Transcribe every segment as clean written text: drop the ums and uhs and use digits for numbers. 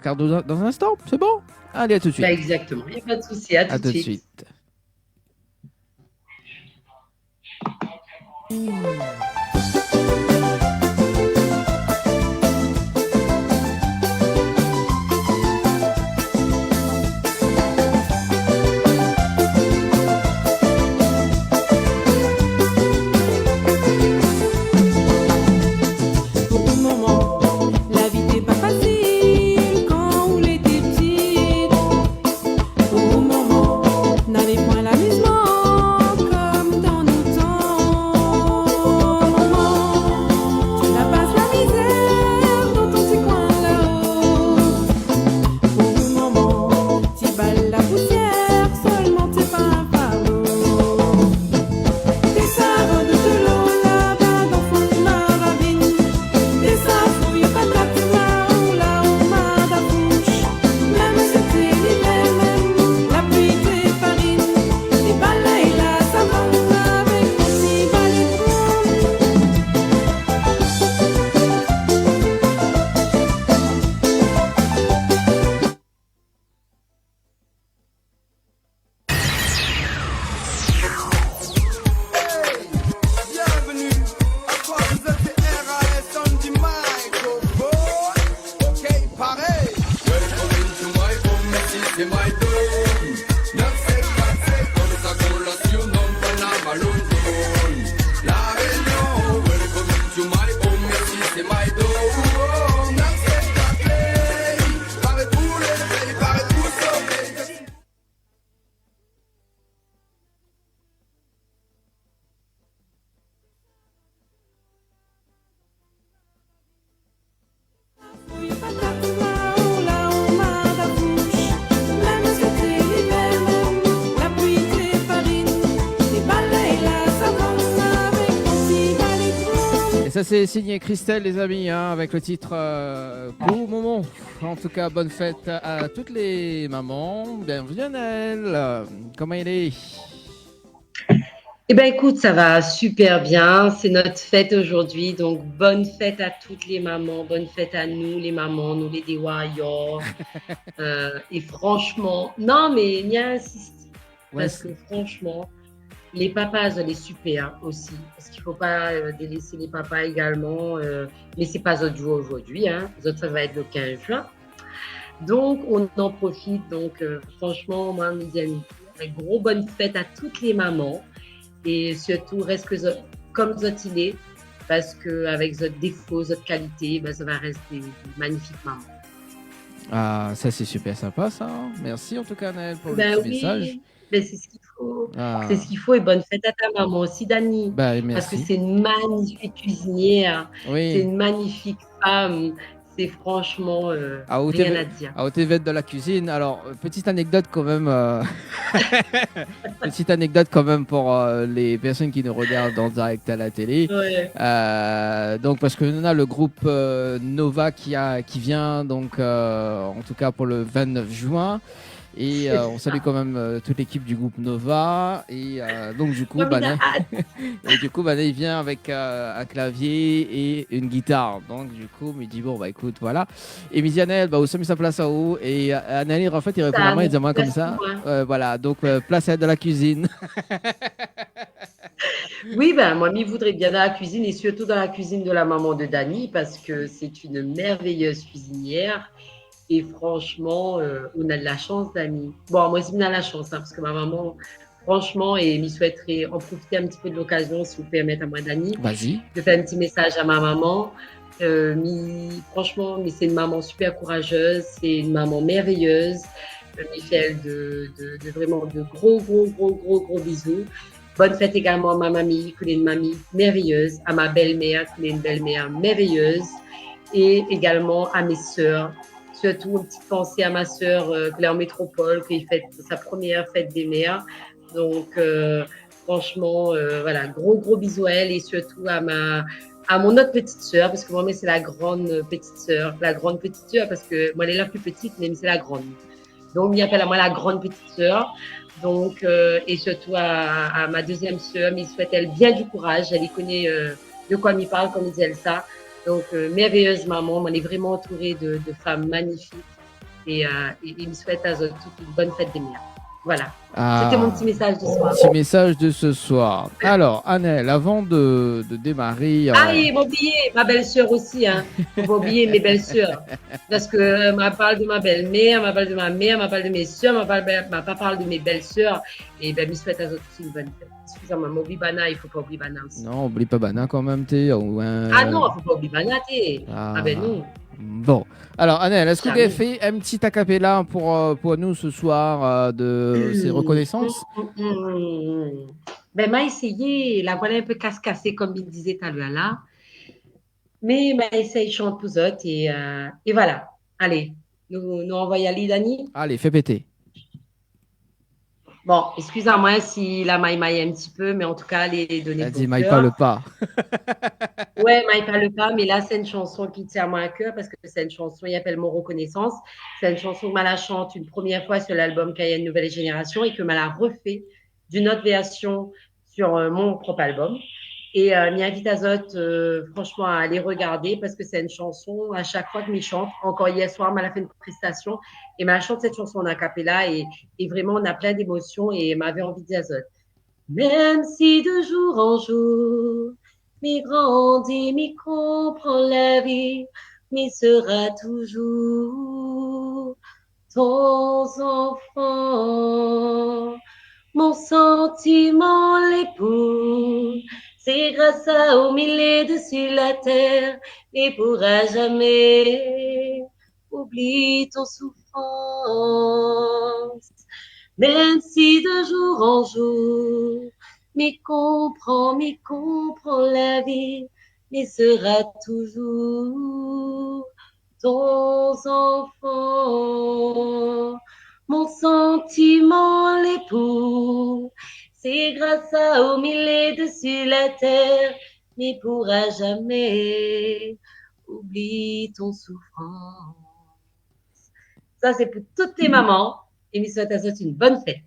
Car dans un instant, c'est bon? Allez, à tout de suite. Bah, exactement, il n'y a pas de souci, à À tout de tout de suite. suite. Pour le moment, la vie n'est pas facile quand on était petite. Pour le moment, n'avait point l'amusement comme dans nos temps. Maman, tu n'as pas la misère dans ton petit coin là-haut. Pour le moment, tu bats la poussière, seulement t'es pas un fardeau. Des savons de l'eau là-bas dans le fond de ma ravine. Des savouilles patates là-haut ma bouche. Même c'était l'hiver, même la pluie des farines. Des balais la savane avec mon petit balai de ronde. Bienvenue à toi, vous êtes RAS on the microphone. Ok, pareil. Welcome into my home, merci, c'est my dome. 974, comme ça qu'on la surnomme Panama London. La Réunion, welcome into my home, merci, c'est my dome. 974, paraît tous les pays, paraît tous sauver. Savouilles patates là-haut ma bouche. Même c'était l'hiver, même la pluie des farines. Des balais la savane avec mon petit balai de ronde. Et ça, c'est signé Christelle, les amis, hein, avec le titre Pour Maman. En tout cas, bonne fête à toutes les mamans. Bienvenue à Naël. Comment il est? Eh ben écoute, ça va super bien. C'est notre fête aujourd'hui, donc bonne fête à toutes les mamans, bonne fête à nous les mamans, nous les Dewayo. Et franchement, non mais Nia insiste Ouais, parce que franchement, les papas elle est super aussi, parce qu'il faut pas délaisser les papas également. Mais c'est pas autre jour aujourd'hui, hein. Les autres ça va être le 15 juin. Donc on en profite. Donc franchement, moi mes amis, une gros bonne fête à toutes les mamans. Et surtout, reste que comme zot il est, parce qu'avec zot défaut, zot qualité, ben, ça va rester magnifique maman. ah, ça, c'est super sympa, ça. Merci en tout cas, Naël, pour le Ben petit message. oui, ben, c'est ce qu'il faut. C'est Ah, ce qu'il faut. Et bonne fête à ta maman aussi, Dani. bah, Parce que merci. c'est une magnifique cuisinière. C'est Oui, une magnifique femme. C'est franchement à rien OTV, à dire. à OTV de la cuisine. Alors, petite anecdote quand même. Petite anecdote quand même pour les personnes qui nous regardent en direct à la télé. Ouais. Donc parce que on a le groupe Nova qui vient donc en tout cas pour le 29 juin. Et C'est on salue ça. quand même toute l'équipe du groupe Nova. Et donc du coup, Comme il a hâte. et du coup, il vient avec un clavier et une guitare. Donc du coup, il me dit bon bah écoute voilà. Et Mizianel, bah où sommes sa place à haut. Et Anneli en fait il répond à Ça, moi, il dit moi comme merci, ça. moi. Voilà donc place à elle de la cuisine. Oui, ben, moi, m'y voudrais bien dans la cuisine et surtout dans la cuisine de la maman de Dani parce que c'est une merveilleuse cuisinière. Et franchement, on a de la chance, Dani. Bon, moi aussi, on a la chance hein, parce que ma maman, franchement, et m'y souhaiterait en profiter un petit peu de l'occasion, si vous permettez à moi, Dani, Vas-y. de faire un petit message à ma maman. Franchement, mais c'est une maman super courageuse, c'est une maman merveilleuse. Michel, de vraiment de gros bisous. Bonne fête également à ma mamie, qui est une mamie merveilleuse, à ma belle-mère, qui est une belle-mère merveilleuse, et également à mes sœurs. Surtout une petite pensée à ma sœur qui est en métropole, qui fête sa première fête des mères. Donc, franchement, voilà, gros bisous à elle et surtout à mon autre petite sœur, parce que moi, c'est la grande petite sœur. La grande petite sœur, parce que moi, elle est la plus petite, mais c'est la grande. Donc, il appelle à moi la grande petite sœur. Donc, et surtout à ma deuxième sœur, mais il souhaite elle bien du courage. Elle y connaît de quoi m'y parle, comme dit Elsa. Donc, merveilleuse maman. On est vraiment entourée de femmes magnifiques. et il me souhaite à eux toutes une bonne fête des mères. Voilà, Ah, c'était mon petit message du soir. petit message de ce soir. Alors, Annelle, avant de démarrer. Ah, et m'a oublié ma belle-sœur aussi, hein. Faut pas oublier mes belles-sœurs. Parce que m'a parle de ma belle-mère, m'a parle de ma mère, m'a parle de mes sœurs, m'a pas parle de mes belles-sœurs. Et ben, me souhaite à eux aussi une bonne fête. Excusez-moi, m'oublie Bana, il faut pas oublier Bana aussi. Non, oublie pas Bana quand même, t'es. Ah non, il faut pas oublier Bana, t'es. Ah ben non. Bon, alors Annelle, est-ce que tu as Jamais. fait un petit acapella pour nous ce soir de ces reconnaissances? Ben, m'a essayé, la voilà un peu casse-cassée, comme il disait tout à l'heure là. Mais m'a essayé chante pour autres et voilà. Allez, nous on va y aller, Dani. Allez, fais péter. Bon, excusez-moi si la maille un petit peu, mais en tout cas, allez donner Elle vos dit, maille cœurs. pas le pas. Ouais, maille pas le pas, mais là, c'est une chanson qui tient à moi à cœur parce que c'est une chanson, il appelle Mon Reconnaissance. C'est une chanson que Mala chante une première fois sur l'album Cayenne Nouvelle Génération et que Mala refait d'une autre version sur mon propre album. Et m'y invite à Zot, franchement, à aller regarder parce que c'est une chanson, à chaque fois que m'y chante, encore hier soir, Mala fait une prestation et Mala chante cette chanson en a cappella et vraiment, on a plein d'émotions et m'avait envie de dire à Zot. Même si de jour en jour, mi grandit, mi comprend la vie, mi sera toujours ton enfant. Mon sentiment l'époux, c'est grâce à au milieu dessus la terre, et pourra jamais oublier ton souffrance. Même si de jour en jour, mi comprend la vie, mais sera toujours ton enfant. Mon sentiment l'époux, c'est grâce à au milieu dessus la terre, mais pourra jamais oublier ton souffrance. Ça, c'est pour toutes les mamans. Et me souhaite à tous une bonne fête.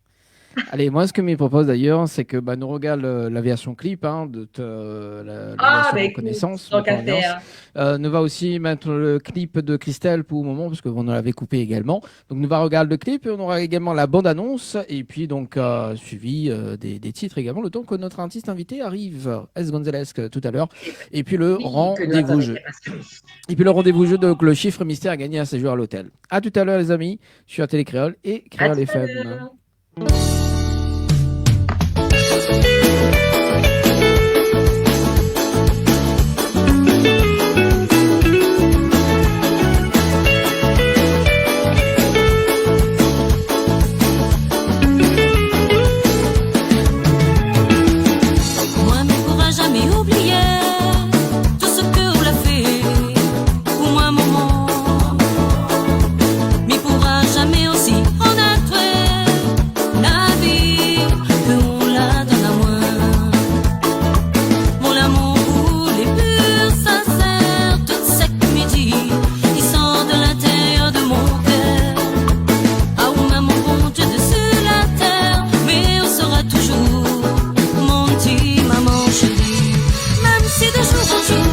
Allez, moi, ce que me propose d'ailleurs, c'est que nous regarde la version clip de la version mais reconnaissance. tant qu'à faire. Nous va aussi mettre le clip de Christelle pour le moment, parce que vous nous l'avez coupé également. Donc, nous va regarder le clip et on aura également la bande-annonce et puis donc suivi des titres également, le temps que notre artiste invité arrive, S. Gonzalez, tout à l'heure. Et puis le rendez-vous jeu. Et puis le rendez-vous jeu, donc le chiffre mystère à gagner un séjour à l'hôtel. À tout à l'heure, les amis. Je suis à Télé Créole et Créole FM. Moi, ne pourra jamais oublier tout ce que on l'a fait pour moi, maman. Mais pourra jamais aussi renaître la vie que on la donne à moi. Mon amour pour les purs sincères, toute cette midi, il sort de l'intérieur de mon cœur. Ah oui, maman, bon Dieu dessus la terre, mais on sera toujours mon petit maman chérie. Même si de jour en jour,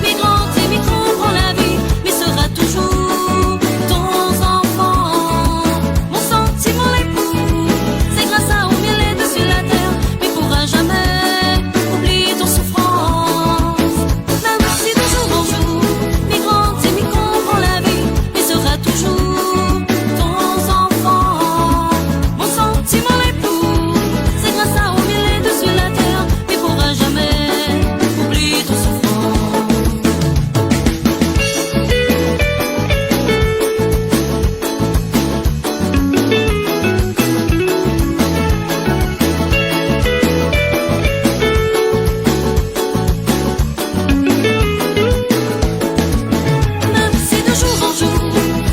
mi grandit, mi comprend la vie, mais sera toujours ton enfant. Mon sentiment l'époux, c'est grâce à au miel dessus la terre, mais pourra jamais oublier ton souffrance. Même si de jour en jour, mi grandit, mi comprend la vie, mais sera toujours ton enfant. Mon sentiment l'époux, c'est grâce à au miel dessus la terre, mais pourra jamais oublier ton souffrance. Même si de jour en jour,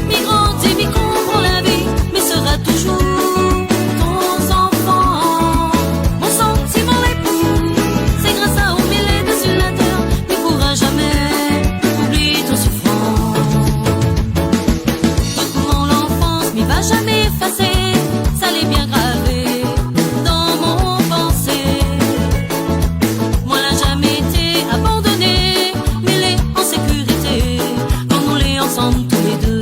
mi grandit, mi comprend la vie, mais sera toujours ton enfant. Mon sentiment l'époux, c'est grâce à au miel dessus la terre, mais pourra jamais oublier ton souffrance. Toute mon enfance m'y va jamais effacer, ça l'est bien gravé dans mon pensée. Moi n'a jamais été abandonné, mais l'est en sécurité quand on l'est ensemble tous les deux.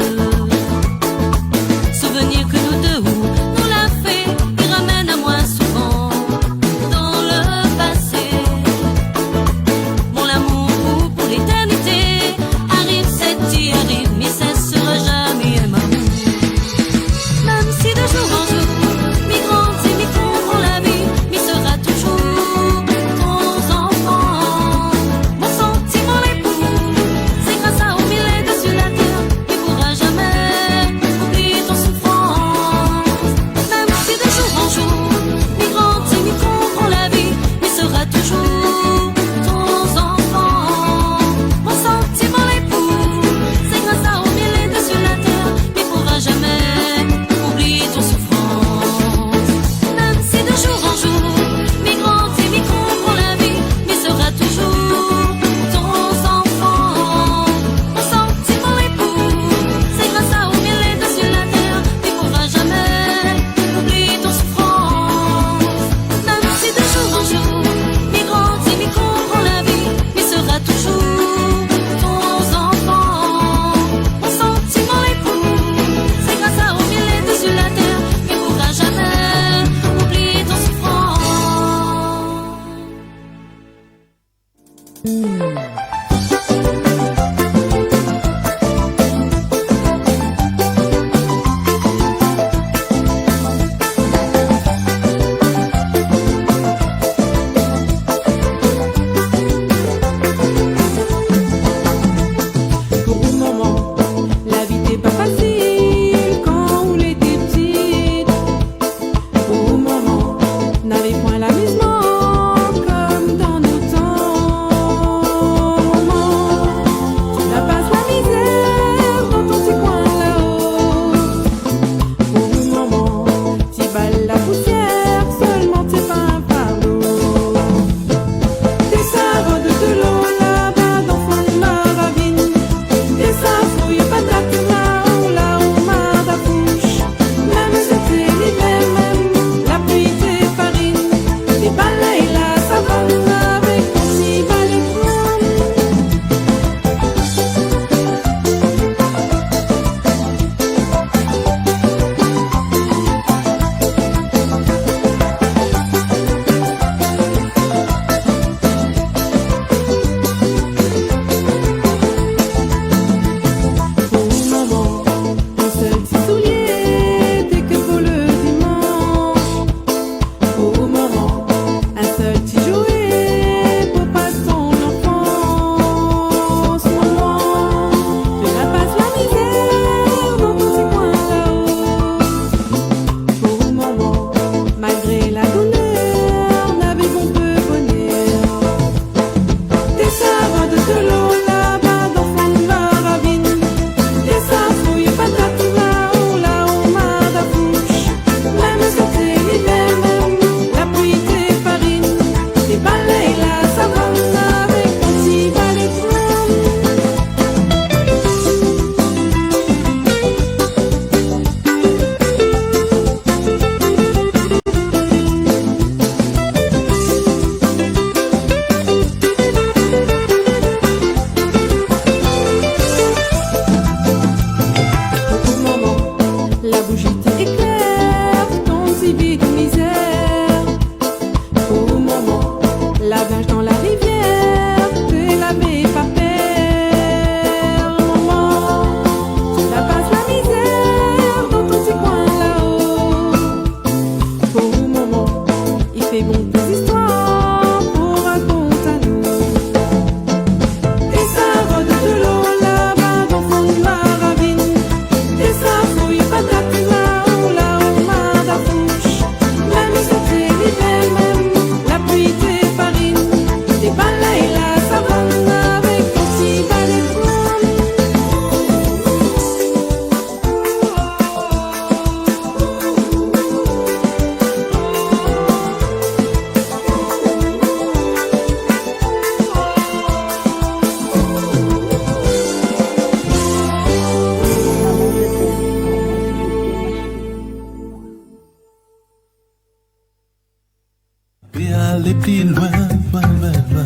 aller plus loin, loin, loin, loin.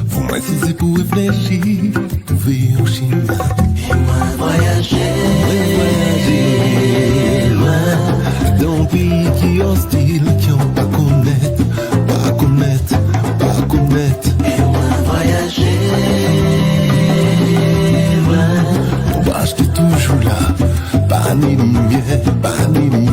Faut moi si c'est pour réfléchir, trouver un chemin. Et moi voyager loin, dans un pays qui est hostile, qui on pas connaître, pas connaître, pas connaître. Et moi voyager loin, pour acheter toujours là, pas ni lumière, pas ni lumière.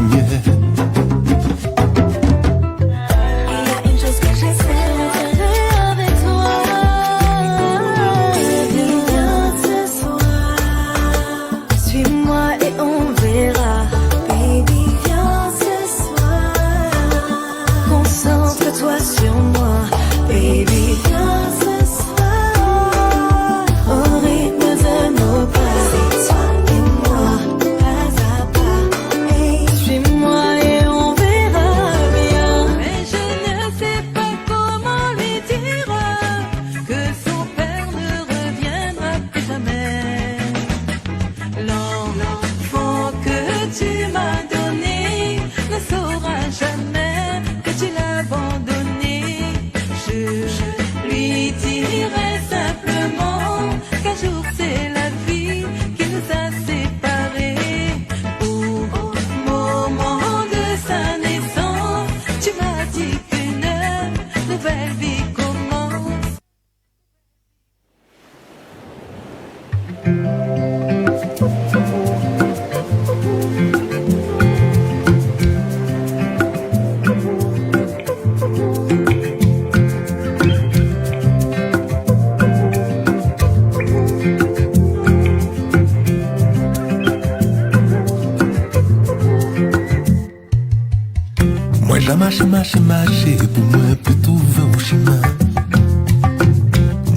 Marcher, pour moi peut trouver un chemin.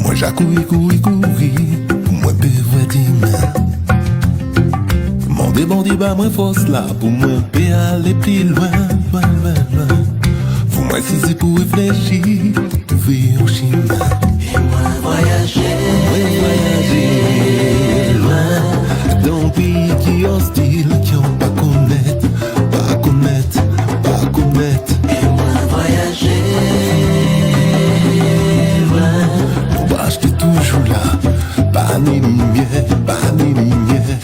Moi j'ai couru, pour moi peut voir demain. Mon débandé bat moins force là, pour moi peut aller plus loin, loin, loin, loin. Pour moi si c'est pour réfléchir, trouver un chemin. Et moi voyager loin, dans un pays qui est hostile, qui on pas connaître, pas connaître, pas connaître. Voyager loin, pour acheter toujours là, pas ni lumière, pas ni lumière.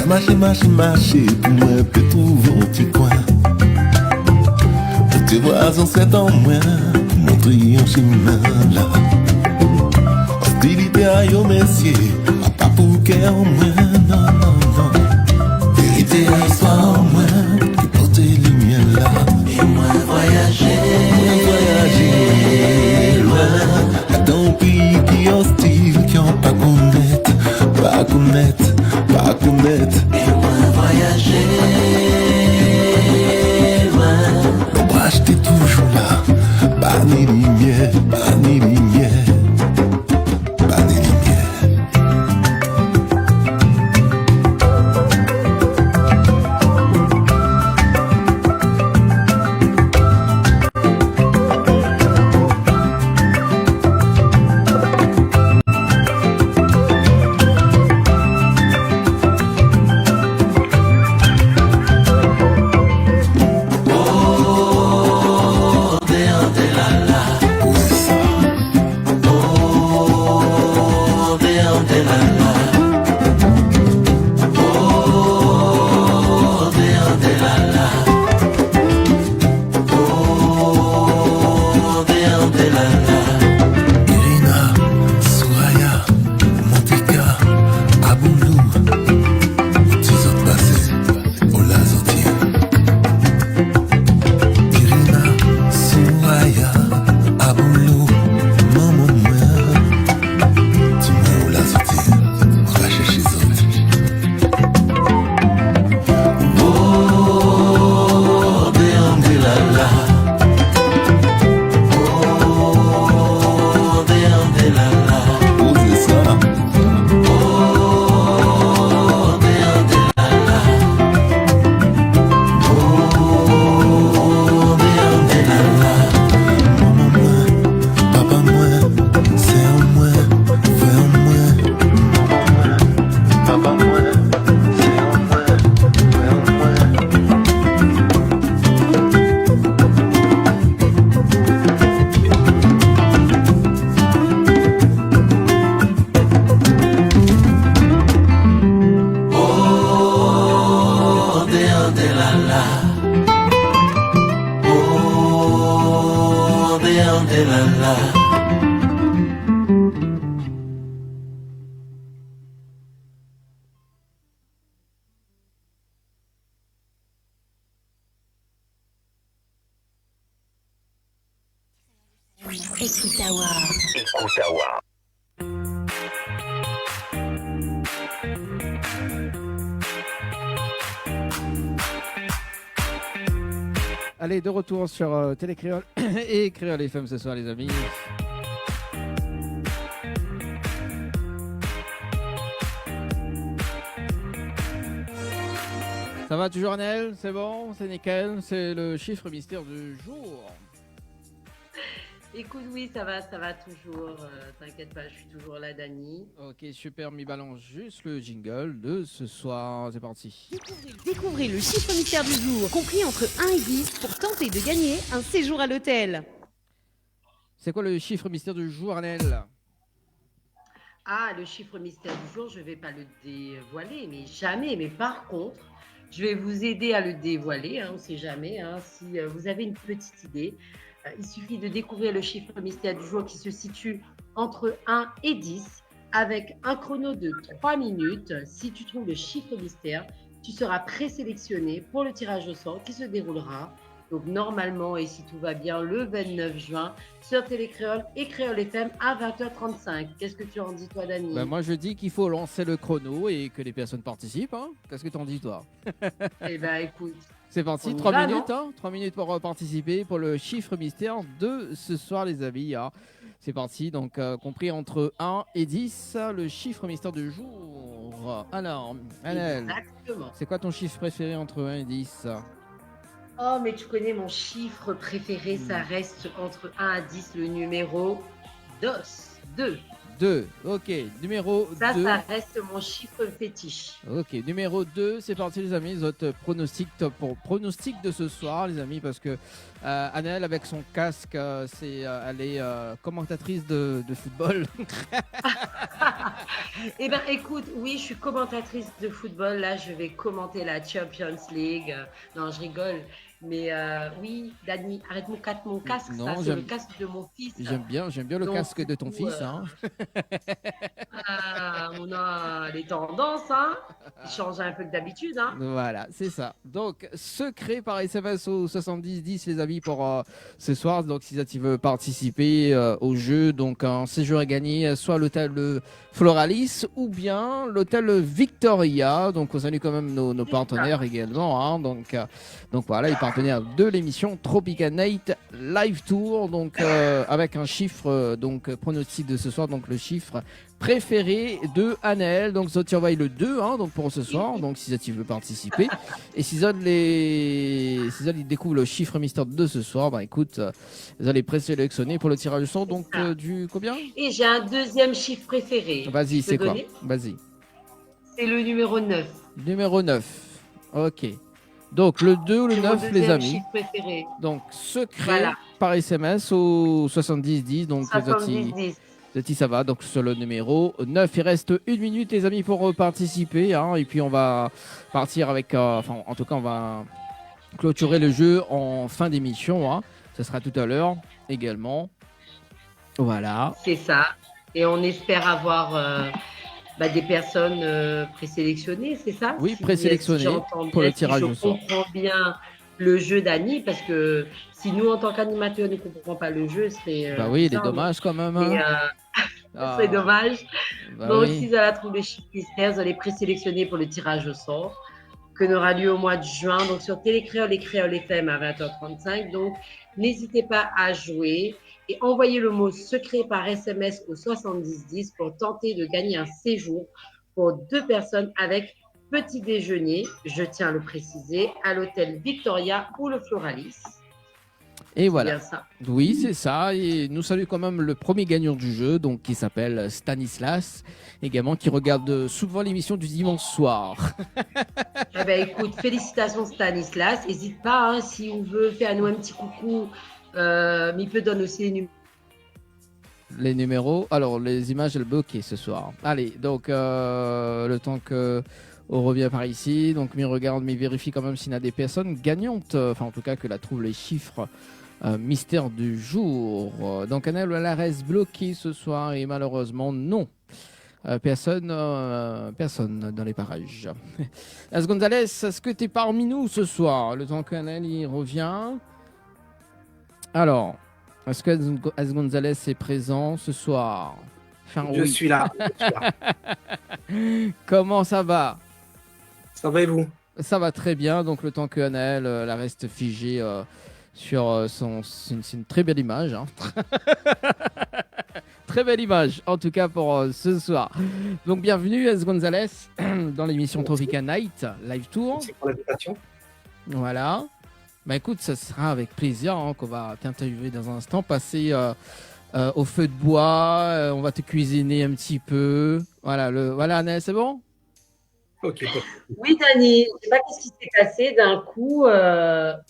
Moi j'ai marché, pour moi peut trouver un petit coin. Pour tes voisins c'est en moins, pour montrer un chemin là. Hostilité à yo messieurs, à pas pour qu'elle en moins, non, non, non. Vérité à histoire en moins. Là. Et moi voyager loin, dans un pays qui est hostile, qui on pas connaître, pas connaître, pas connaître. Et moi voyager loin, on va acheter toujours là, pas ni lumière, pas ni lumière, pas ni lumière. Ekutawa. Allez, de retour sur Télé Créole et Créole FM ce soir, les amis. Ça va toujours, Annelle? C'est bon? C'est nickel? C'est le chiffre mystère du jour. Écoute, oui, ça va toujours. T'inquiète pas, je suis toujours là, Dani. Ok, super, mi balance juste le jingle de ce soir. C'est parti. Découvrez le chiffre mystère du jour, compris entre 1 et 10, pour tenter de gagner un séjour à l'hôtel. C'est quoi le chiffre mystère du jour, Annelle? Ah, le chiffre mystère du jour, je ne vais pas le dévoiler, mais jamais. Mais par contre, je vais vous aider à le dévoiler, on ne sait jamais. Si vous avez une petite idée, il suffit de découvrir le chiffre mystère du jour qui se situe entre 1 et 10 avec un chrono de 3 minutes. Si tu trouves le chiffre mystère, tu seras présélectionné pour le tirage au sort qui se déroulera. Donc normalement, et si tout va bien, le 29 juin sur Télé Créole et Créole FM à 20h35. Qu'est-ce que tu en dis, toi, Dani? Moi, je dis qu'il faut lancer le chrono et que les personnes participent. Qu'est-ce que tu en dis, toi? Eh bien, écoute. C'est parti, On y 3 va, minutes. non 3 minutes pour participer pour le chiffre mystère de ce soir, les amis. C'est parti, donc compris entre 1 et 10, le chiffre mystère du jour. Alors, Annelle, Exactement. c'est quoi ton chiffre préféré entre 1 et 10? Oh, mais tu connais mon chiffre préféré, ça reste entre 1 à 10, le numéro 2. 2, ok. Numéro 2. Ça reste mon chiffre fétiche. Ok, numéro 2, c'est parti les amis, votre pronostic, pronostic de ce soir les amis, parce que Annelle avec son casque, elle est commentatrice de football. Eh bien écoute, oui, je suis commentatrice de football, là je vais commenter la Champions League. Non, je rigole. Mais oui, Dani, arrête mon casque, Non, ça, c'est le casque de mon fils. J'aime bien le Donc, casque de ton du coup, fils. On a les tendances, il change un peu que d'habitude. Voilà, c'est ça. Donc, secret par SMS au 7010 les amis pour ce soir. Donc, si tu veux participer au jeu, donc un séjour à gagner, soit l'hôtel Floralis ou bien l'hôtel Victoria. Donc, on salue quand même nos partenaires également. Donc voilà, les partenaires de l'émission Tropica Night Live Tour. Donc, avec un chiffre, donc pronostic de ce soir, donc le chiffre préféré de Annelle. Donc ça tu envoies le 2 donc pour ce soir, donc si tu veux participer et si ils découvrent le chiffre mystère de ce soir, écoute, vous allez présélectionner pour le tirage au sort, donc du combien? Et j'ai un deuxième chiffre préféré. Vas-y, c'est quoi? Donner Vas-y. C'est le numéro 9. Numéro 9. Ok. Donc le 2 ou le 9 les amis. Chiffre préféré. Donc secret Voilà. par SMS au 7010, donc 70-10. ça va, donc sur le numéro 9, il reste 1 minute les amis pour participer, et puis on va partir avec, en tout cas on va clôturer le jeu en fin d'émission, ça sera tout à l'heure également, voilà. C'est ça, et on espère avoir des personnes présélectionnées, c'est ça? Oui, présélectionnées pour le tirage au sort. Je comprends bien le jeu d'Annie, parce que si nous en tant qu'animateurs ne comprenons pas le jeu, c'est... oui, il est dommage quand même. C'est dommage. Donc, oui. si vous allez trouver le chiffre mystère, vous allez présélectionner pour le tirage au sort, que n'aura lieu au mois de juin, donc sur Télé Créole et Créole FM à 20h35. Donc, n'hésitez pas à jouer et envoyez le mot secret par SMS au 7010 pour tenter de gagner un séjour pour 2 personnes avec petit déjeuner, je tiens à le préciser, à l'hôtel Victoria ou le Floralis. Et voilà. Bien ça. Oui, c'est ça. Et nous saluons quand même le premier gagnant du jeu, donc qui s'appelle Stanislas, également qui regarde souvent l'émission du dimanche soir. Eh ben, écoute, félicitations Stanislas. N'hésite pas, si on veut faire nous un petit coucou, il peut donner aussi les numéros. Les numéros. Alors, les images, elles bloquées ce soir. Allez, donc le temps que on revient par ici, donc m'y regarde, m'y vérifie quand même s'il y a des personnes gagnantes, en tout cas que la trouve les chiffres mystère du jour. Donc Annelle, elle reste bloquée ce soir et malheureusement non. Personne dans les parages. As Gonzalez, est-ce que tu es parmi nous ce soir? Le temps qu'Annelle y revient. Alors, Est-ce que Az Gonzalez est présent ce soir? Enfin, Je oui. suis là. Comment ça va? Ça va et vous? Ça va très bien. Donc, le temps que Anaël la reste figée sur son. C'est une très belle image. Hein. Très belle image, en tout cas pour ce soir. Donc, bienvenue, Az Gonzalez, dans l'émission Tropica Night Live Tour. Merci pour l'invitation. Voilà. Bah écoute, ça sera avec plaisir hein, qu'on va t'interviewer dans un instant, passer au feu de bois, on va te cuisiner un petit peu. Voilà, voilà Anaël, c'est bon? Ok. Oui, Dani, je sais pas qu'est-ce qui s'est passé. D'un coup,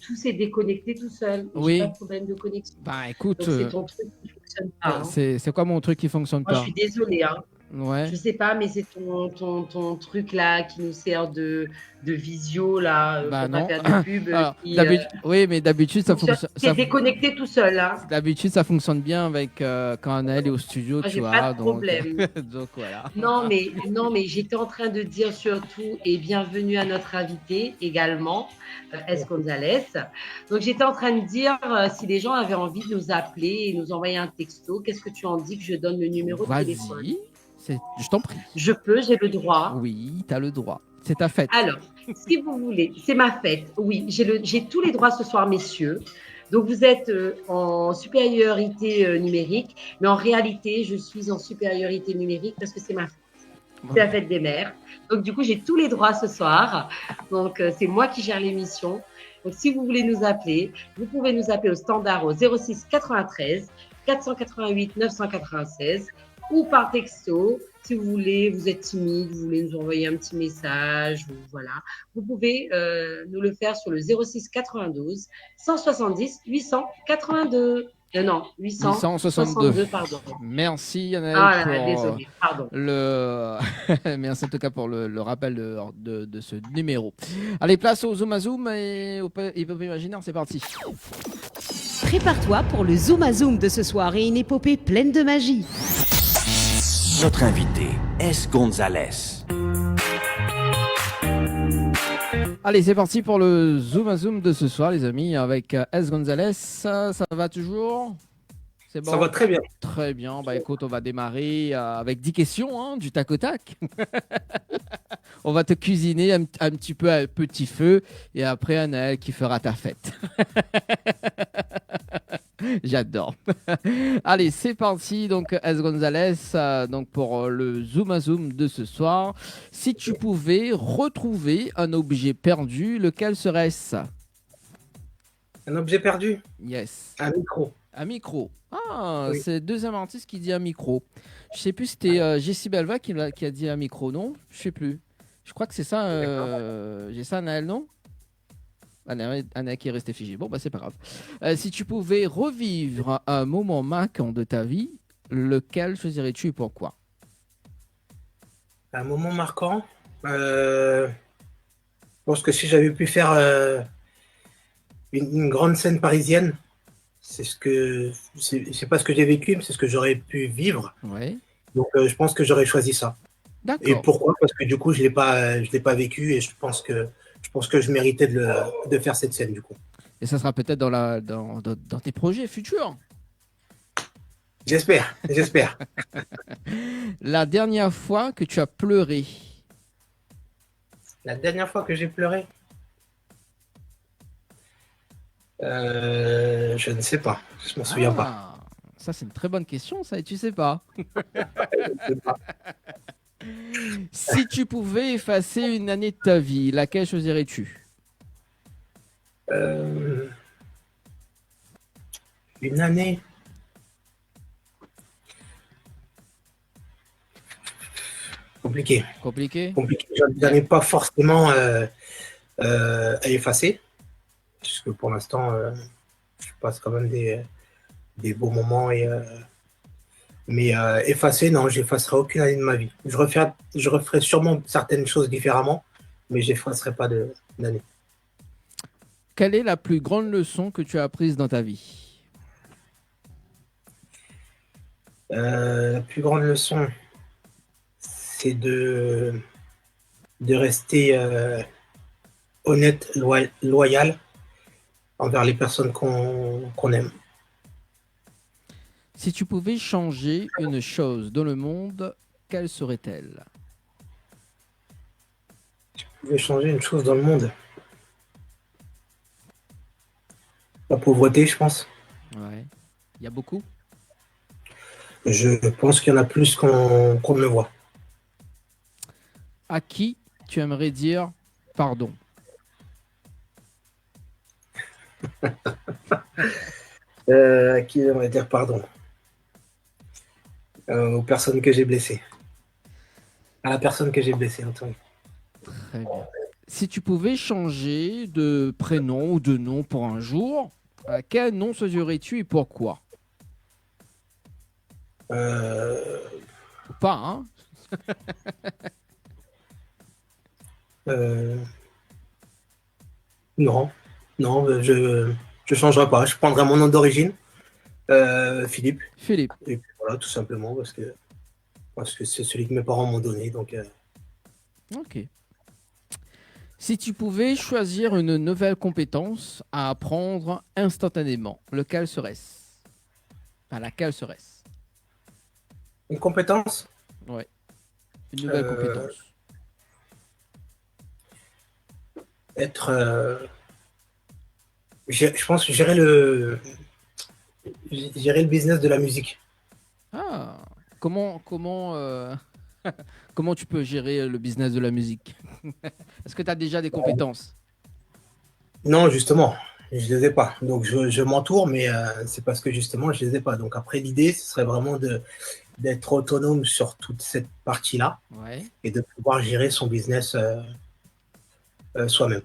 tout s'est déconnecté tout seul. Oui. J'ai pas de problème de connexion. Bah écoute, Donc, c'est ton truc qui fonctionne pas. Hein. c'est quoi mon truc qui fonctionne Moi, pas? je suis désolée. Hein. Ouais. Je sais pas, mais c'est ton truc là qui nous sert de visio là. Bah pour non. pas faire de pub. Alors, oui, mais d'habitude ça fonctionne. C'est déconnecté tout seul. Hein. D'habitude ça fonctionne bien avec quand Anaël est au studio, Moi, tu j'ai vois. pas de problème. Donc voilà. Non, mais j'étais en train de dire surtout et bienvenue à notre invité également, Es Gonzalez. Donc j'étais en train de dire si les gens avaient envie de nous appeler et nous envoyer un texto, qu'est-ce que tu en dis que je donne le numéro de téléphone? Vas-y, je t'en prie. Je peux, j'ai le droit. Oui, t'as le droit. C'est ta fête. Alors, si vous voulez, c'est ma fête. Oui, j'ai tous les droits ce soir, messieurs. Donc, vous êtes en supériorité numérique, mais en réalité, je suis en supériorité numérique parce que c'est ma fête. C'est la fête des mères. Donc, du coup, j'ai tous les droits ce soir. Donc, c'est moi qui gère l'émission. Donc, si vous voulez nous appeler, vous pouvez nous appeler au standard au 06 93 488 996 ou par texto. Si vous voulez, vous êtes timide, vous voulez nous envoyer un petit message, ou voilà, vous pouvez nous le faire sur le 06 92 170 882. Non, 862, pardon. Merci Anaël désolé, pardon. Merci en tout cas pour le rappel de ce numéro. Allez, place au Zoom à Zoom et au épopée imaginaire, c'est parti. Prépare-toi pour le Zoom à Zoom de ce soir et une épopée pleine de magie. Notre invité, Es Gonzalez. Allez, c'est parti pour le Zoom à Zoom de ce soir, les amis, avec Es Gonzalez. Ça va toujours? C'est bon? Ça va très bien. Très bien. Bah écoute, on va démarrer avec 10 questions, hein, du tac au tac. On va te cuisiner un petit peu à petit feu et après Anaël qui fera ta fête. J'adore. Allez, c'est parti. Donc, Es Gonzalez, donc pour le Zoom à Zoom de ce soir. Si tu pouvais retrouver un objet perdu, lequel serait-ce? Un objet perdu? Yes. Un micro. Un micro. Ah, Oui. c'est le deuxième artiste qui dit un micro. Je sais plus, c'était Jessie Belva qui a dit un micro, non? Je sais plus. Je crois que c'est ça. J'ai ça, Anaël, non? Anna qui est restée figée. Bon, bah, c'est pas grave. Si tu pouvais revivre un moment marquant de ta vie, lequel choisirais-tu et pourquoi? Un moment marquant. Je pense que si j'avais pu faire une grande scène parisienne, c'est pas ce que j'ai vécu, mais c'est ce que j'aurais pu vivre. Ouais. Donc, je pense que j'aurais choisi ça. Et D'accord. pourquoi? Parce que du coup, je l'ai pas vécu et je pense que je méritais de faire cette scène du coup. Et ça sera peut-être dans tes projets futurs. J'espère. La dernière fois que tu as pleuré. La dernière fois que j'ai pleuré, je ne sais pas. Je m'en souviens pas. Ça, c'est une très bonne question, ça, et tu sais pas. Je sais pas. Si tu pouvais effacer une année de ta vie, laquelle choisirais-tu? Une année. Compliqué. Compliqué? J'en ai pas forcément à effacer. Puisque pour l'instant, je passe quand même des beaux moments. Mais effacer, non, j'effacerai aucune année de ma vie. Je referai sûrement certaines choses différemment, mais j'effacerai pas d'année. Quelle est la plus grande leçon que tu as apprise dans ta vie? La plus grande leçon, c'est de rester honnête, loyal envers les personnes qu'on aime. Si tu pouvais changer une chose dans le monde, quelle serait-elle? Je vais changer une chose dans le monde. La pauvreté, je pense. Ouais. Il y a beaucoup? Je pense qu'il y en a plus qu'on ne le voit. À qui tu aimerais dire pardon? À qui j'aimerais dire pardon? Aux personnes que j'ai blessées. À la personne que j'ai blessée, Anthony. Très bien. Si tu pouvais changer de prénom ou de nom pour un jour, quel nom choisirais-tu et pourquoi? Euh, Ou pas, hein? euh, non, non, je changerai pas. Je prendrai mon nom d'origine, Philippe. Philippe. Et puis voilà, tout simplement parce que c'est celui que mes parents m'ont donné. Donc, Ok. Si tu pouvais choisir une nouvelle compétence à apprendre instantanément, lequel serait-ce? Enfin, laquelle serait-ce? une compétence, Ouais. Une nouvelle Euh, compétence. être, je pense gérer le business de la musique. Ah, comment tu peux gérer le business de la musique? Est-ce que tu as déjà des compétences? Non, justement, je les ai pas. Donc je m'entoure, mais c'est parce que justement je les ai pas. Donc après l'idée, ce serait vraiment d'être autonome sur toute cette partie-là Ouais. et de pouvoir gérer son business soi-même.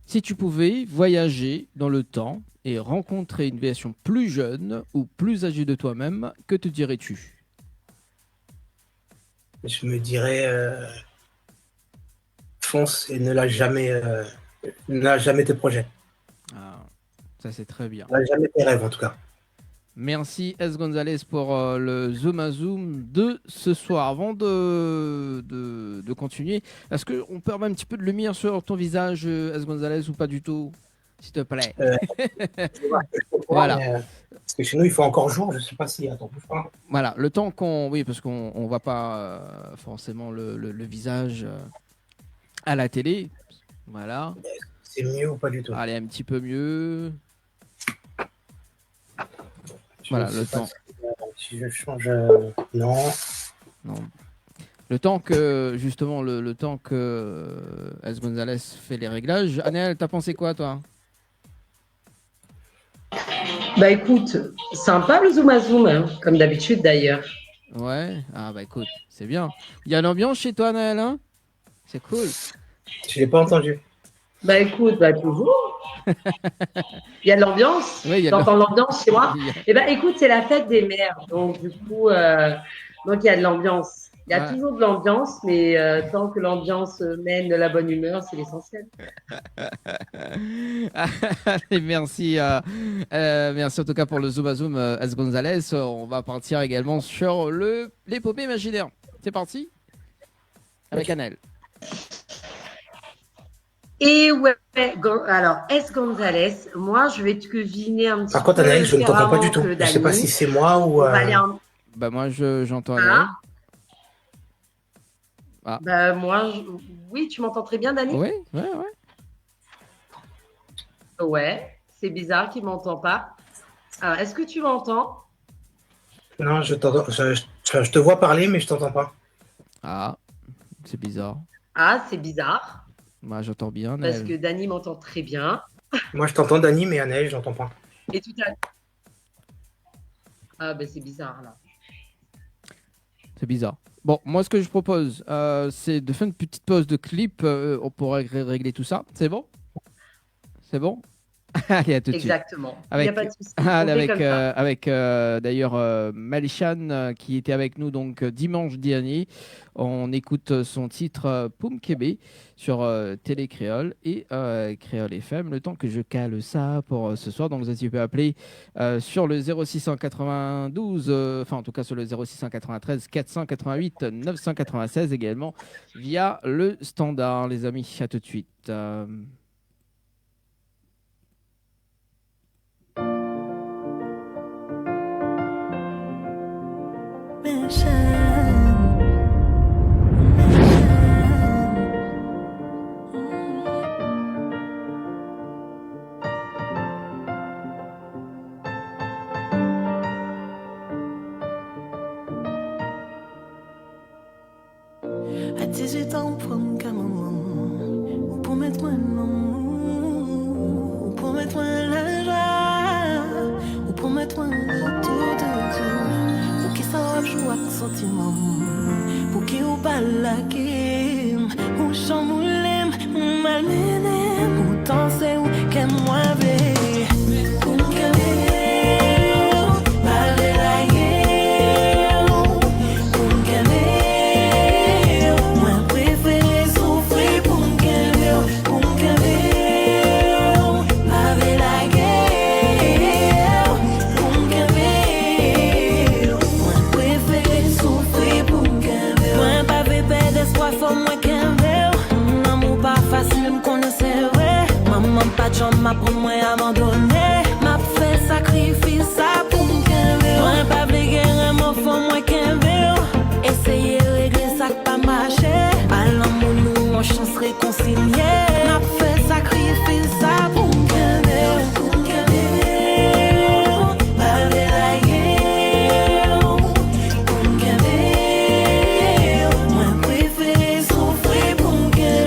Si tu pouvais voyager dans le temps et rencontrer une version plus jeune ou plus âgée de toi-même, que te dirais-tu? Je me dirais fonce et ne lâche jamais tes projets, Ah, ça c'est très bien. ne lâche jamais tes rêves en tout cas. Merci S. Gonzalez pour le Zoom à Zoom de ce soir. Avant de continuer, est-ce qu'on peut avoir un petit peu de lumière sur ton visage, S. Gonzalez, ou pas du tout? S'il te plaît. Je vois, je peux voir, Voilà. mais, parce que chez nous il faut encore jour, je sais pas si attends, bouge pas. Voilà, le temps qu'on... Oui, parce qu'on ne voit pas forcément le visage à la télé. Voilà. C'est mieux ou pas du tout. Allez, un petit peu mieux. Je Voilà, sais le pas temps. si je change, non. Non. Le temps que, justement, le temps que S. Gonzalez fait les réglages. Anel, t'as pensé quoi, toi? Bah écoute, sympa le Zoom à Zoom, hein, comme d'habitude d'ailleurs. Ouais. Ah, bah écoute, c'est bien. Il y a l'ambiance chez toi, Anel, hein? C'est cool. Je l'ai pas entendu. Bah écoute, bah toujours. Il y a de l'ambiance. Oui, il y a de T'entends l'ambiance chez moi? Il y a- Eh ben écoute, c'est la fête des mères, donc du coup, donc il y a de l'ambiance. Il y a Ouais. toujours de l'ambiance, mais tant que l'ambiance mène de la bonne humeur, c'est l'essentiel. Allez, merci. Merci en tout cas pour le Zoom à Zoom, S. Gonzalez. On va partir également sur l'épopée imaginaire. C'est parti? Avec Anel. Et ouais, alors S. Gonzalez, moi je vais te cuisiner un petit Par contre, peu Anaël, je ne t'entends pas du tout. différemment que Je sais pas Dany. si c'est moi ou. On va aller en... Bah moi j'entends Ah. Anel. Ah. Bah, moi, oui, tu m'entends très bien, Dany? Oui, ouais. Ouais, c'est bizarre qu'il ne m'entend pas. Alors, est-ce que tu m'entends? Non, je t'entends. Je te vois parler, mais je t'entends pas. Ah, c'est bizarre. Ah, c'est bizarre, Moi j'entends bien parce Anel. que Dany m'entend très bien. Moi, je t'entends, Dany, mais Anaël, je n'entends pas. Et tout à... Ah, ben c'est bizarre, là. C'est bizarre. Bon, moi ce que je propose, c'est de faire une petite pause de clip. On pourrait régler tout ça. C'est bon? C'est bon? Allez, à tout de suite. Exactement. Il n'y a Avec, pas de souci. On fait avec, comme ça. avec d'ailleurs Malishan qui était avec nous donc dimanche dernier. On écoute son titre Poum Kébé sur Télé Créole et Créole FM. Le temps que je cale ça pour ce soir. Donc tu peux appeler sur le 0692, enfin en tout cas sur le 0693 488 996 également via le standard, les amis. À tout de suite. temps prendre comme maman. Ou pour mettre moi l'amour. Ou pour mettre moi la joie. Ou pour mettre moi tout. Pour qui ça va jouer avec sentiment. Pour qui ou pas la game. Ou chamboulem, ou malmenem. Pourtant c'est où qu'elle moi veut. M'a pour moi abandonné, m'a fait sacrifice ça pour me qu'un moi pas blé guerre m'a fait moi qu'un essayer régler ça qui pas marché à l'amour nous on chance réconcilier m'a fait sacrifice ça pour me qu'un pas de la guerre pour me qu'un moi préféré souffrir pour me qu'un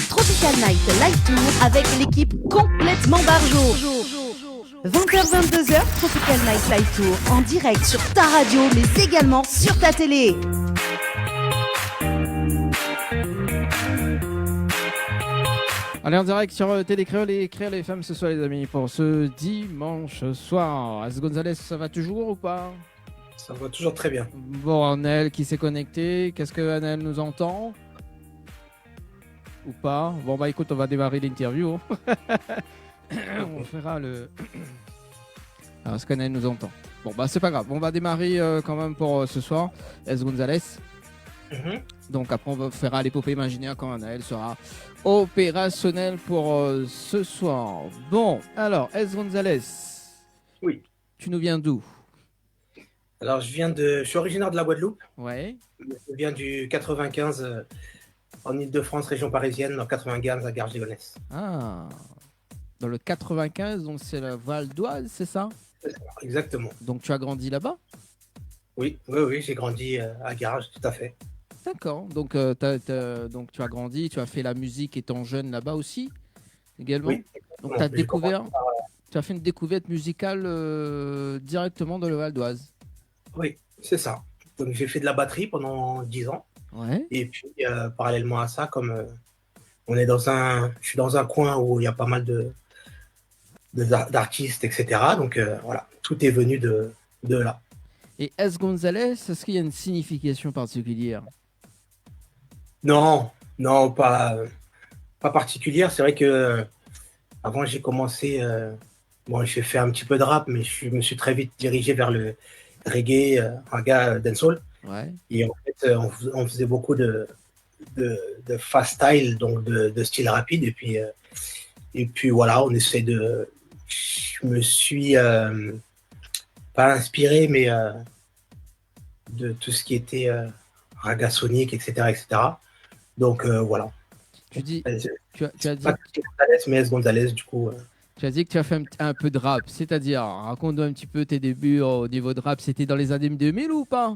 Tropical Night Live Tour avec l'équipe complètement barjo. 20h-22h, Tropical Night Live Tour en direct sur ta radio mais également sur ta télé. Allez en direct sur Télé Créole et Créole FM ce soir les amis pour ce dimanche soir. As Gonzalez, ça va toujours ou pas? Ça va toujours très bien. Bon, Anel qui s'est connecté, qu'est-ce que Anel nous entend? Ou pas? Bon bah écoute, on va démarrer l'interview. On fera le... Alors, est-ce qu'Anel nous entend? Bon bah c'est pas grave, on va démarrer quand même pour ce soir. Es Gonzalez. Donc après on fera l'épopée imaginaire quand Anaël sera opérationnel pour ce soir. Bon, alors Es Gonzalez. Oui. Tu nous viens d'où? Alors je suis originaire de la Guadeloupe. Ouais. Je viens du 95 en Île-de-France, région parisienne, dans 95 à Garges-les-Gonesse. Ah. Dans le 95, donc c'est la Val d'Oise, c'est ça? Exactement. Donc tu as grandi là-bas? Oui, j'ai grandi à Garges, tout à fait. D'accord. Donc, donc tu as grandi, tu as fait la musique étant jeune là-bas aussi, également. Oui. Donc tu as fait une découverte musicale directement dans le Val d'Oise. Oui, c'est ça. Donc j'ai fait de la batterie pendant 10 ans. Ouais. Et puis, parallèlement à ça, comme je suis dans un coin où il y a pas mal d'artistes, etc. Donc, voilà, tout est venu de là. Et S. Gonzalez, est-ce qu'il y a une signification particulière? Non, non, pas particulière. C'est vrai que avant, j'ai commencé, bon, j'ai fait un petit peu de rap, mais je me suis très vite dirigé vers le reggae, raga, dancehall. Ouais. Et en fait, on faisait beaucoup de fast style, donc de style rapide. Et puis voilà, on essaie de. Je me suis pas inspiré, mais de tout ce qui était raga sonic, etc., etc. Donc voilà. Tu dis, C'est tu as dit, pas Gonzalez, mais S. Gonzalez, du coup. tu as dit que tu as fait un peu de rap, c'est-à-dire, raconte-nous un petit peu tes débuts au niveau de rap. C'était dans les années 2000 ou pas?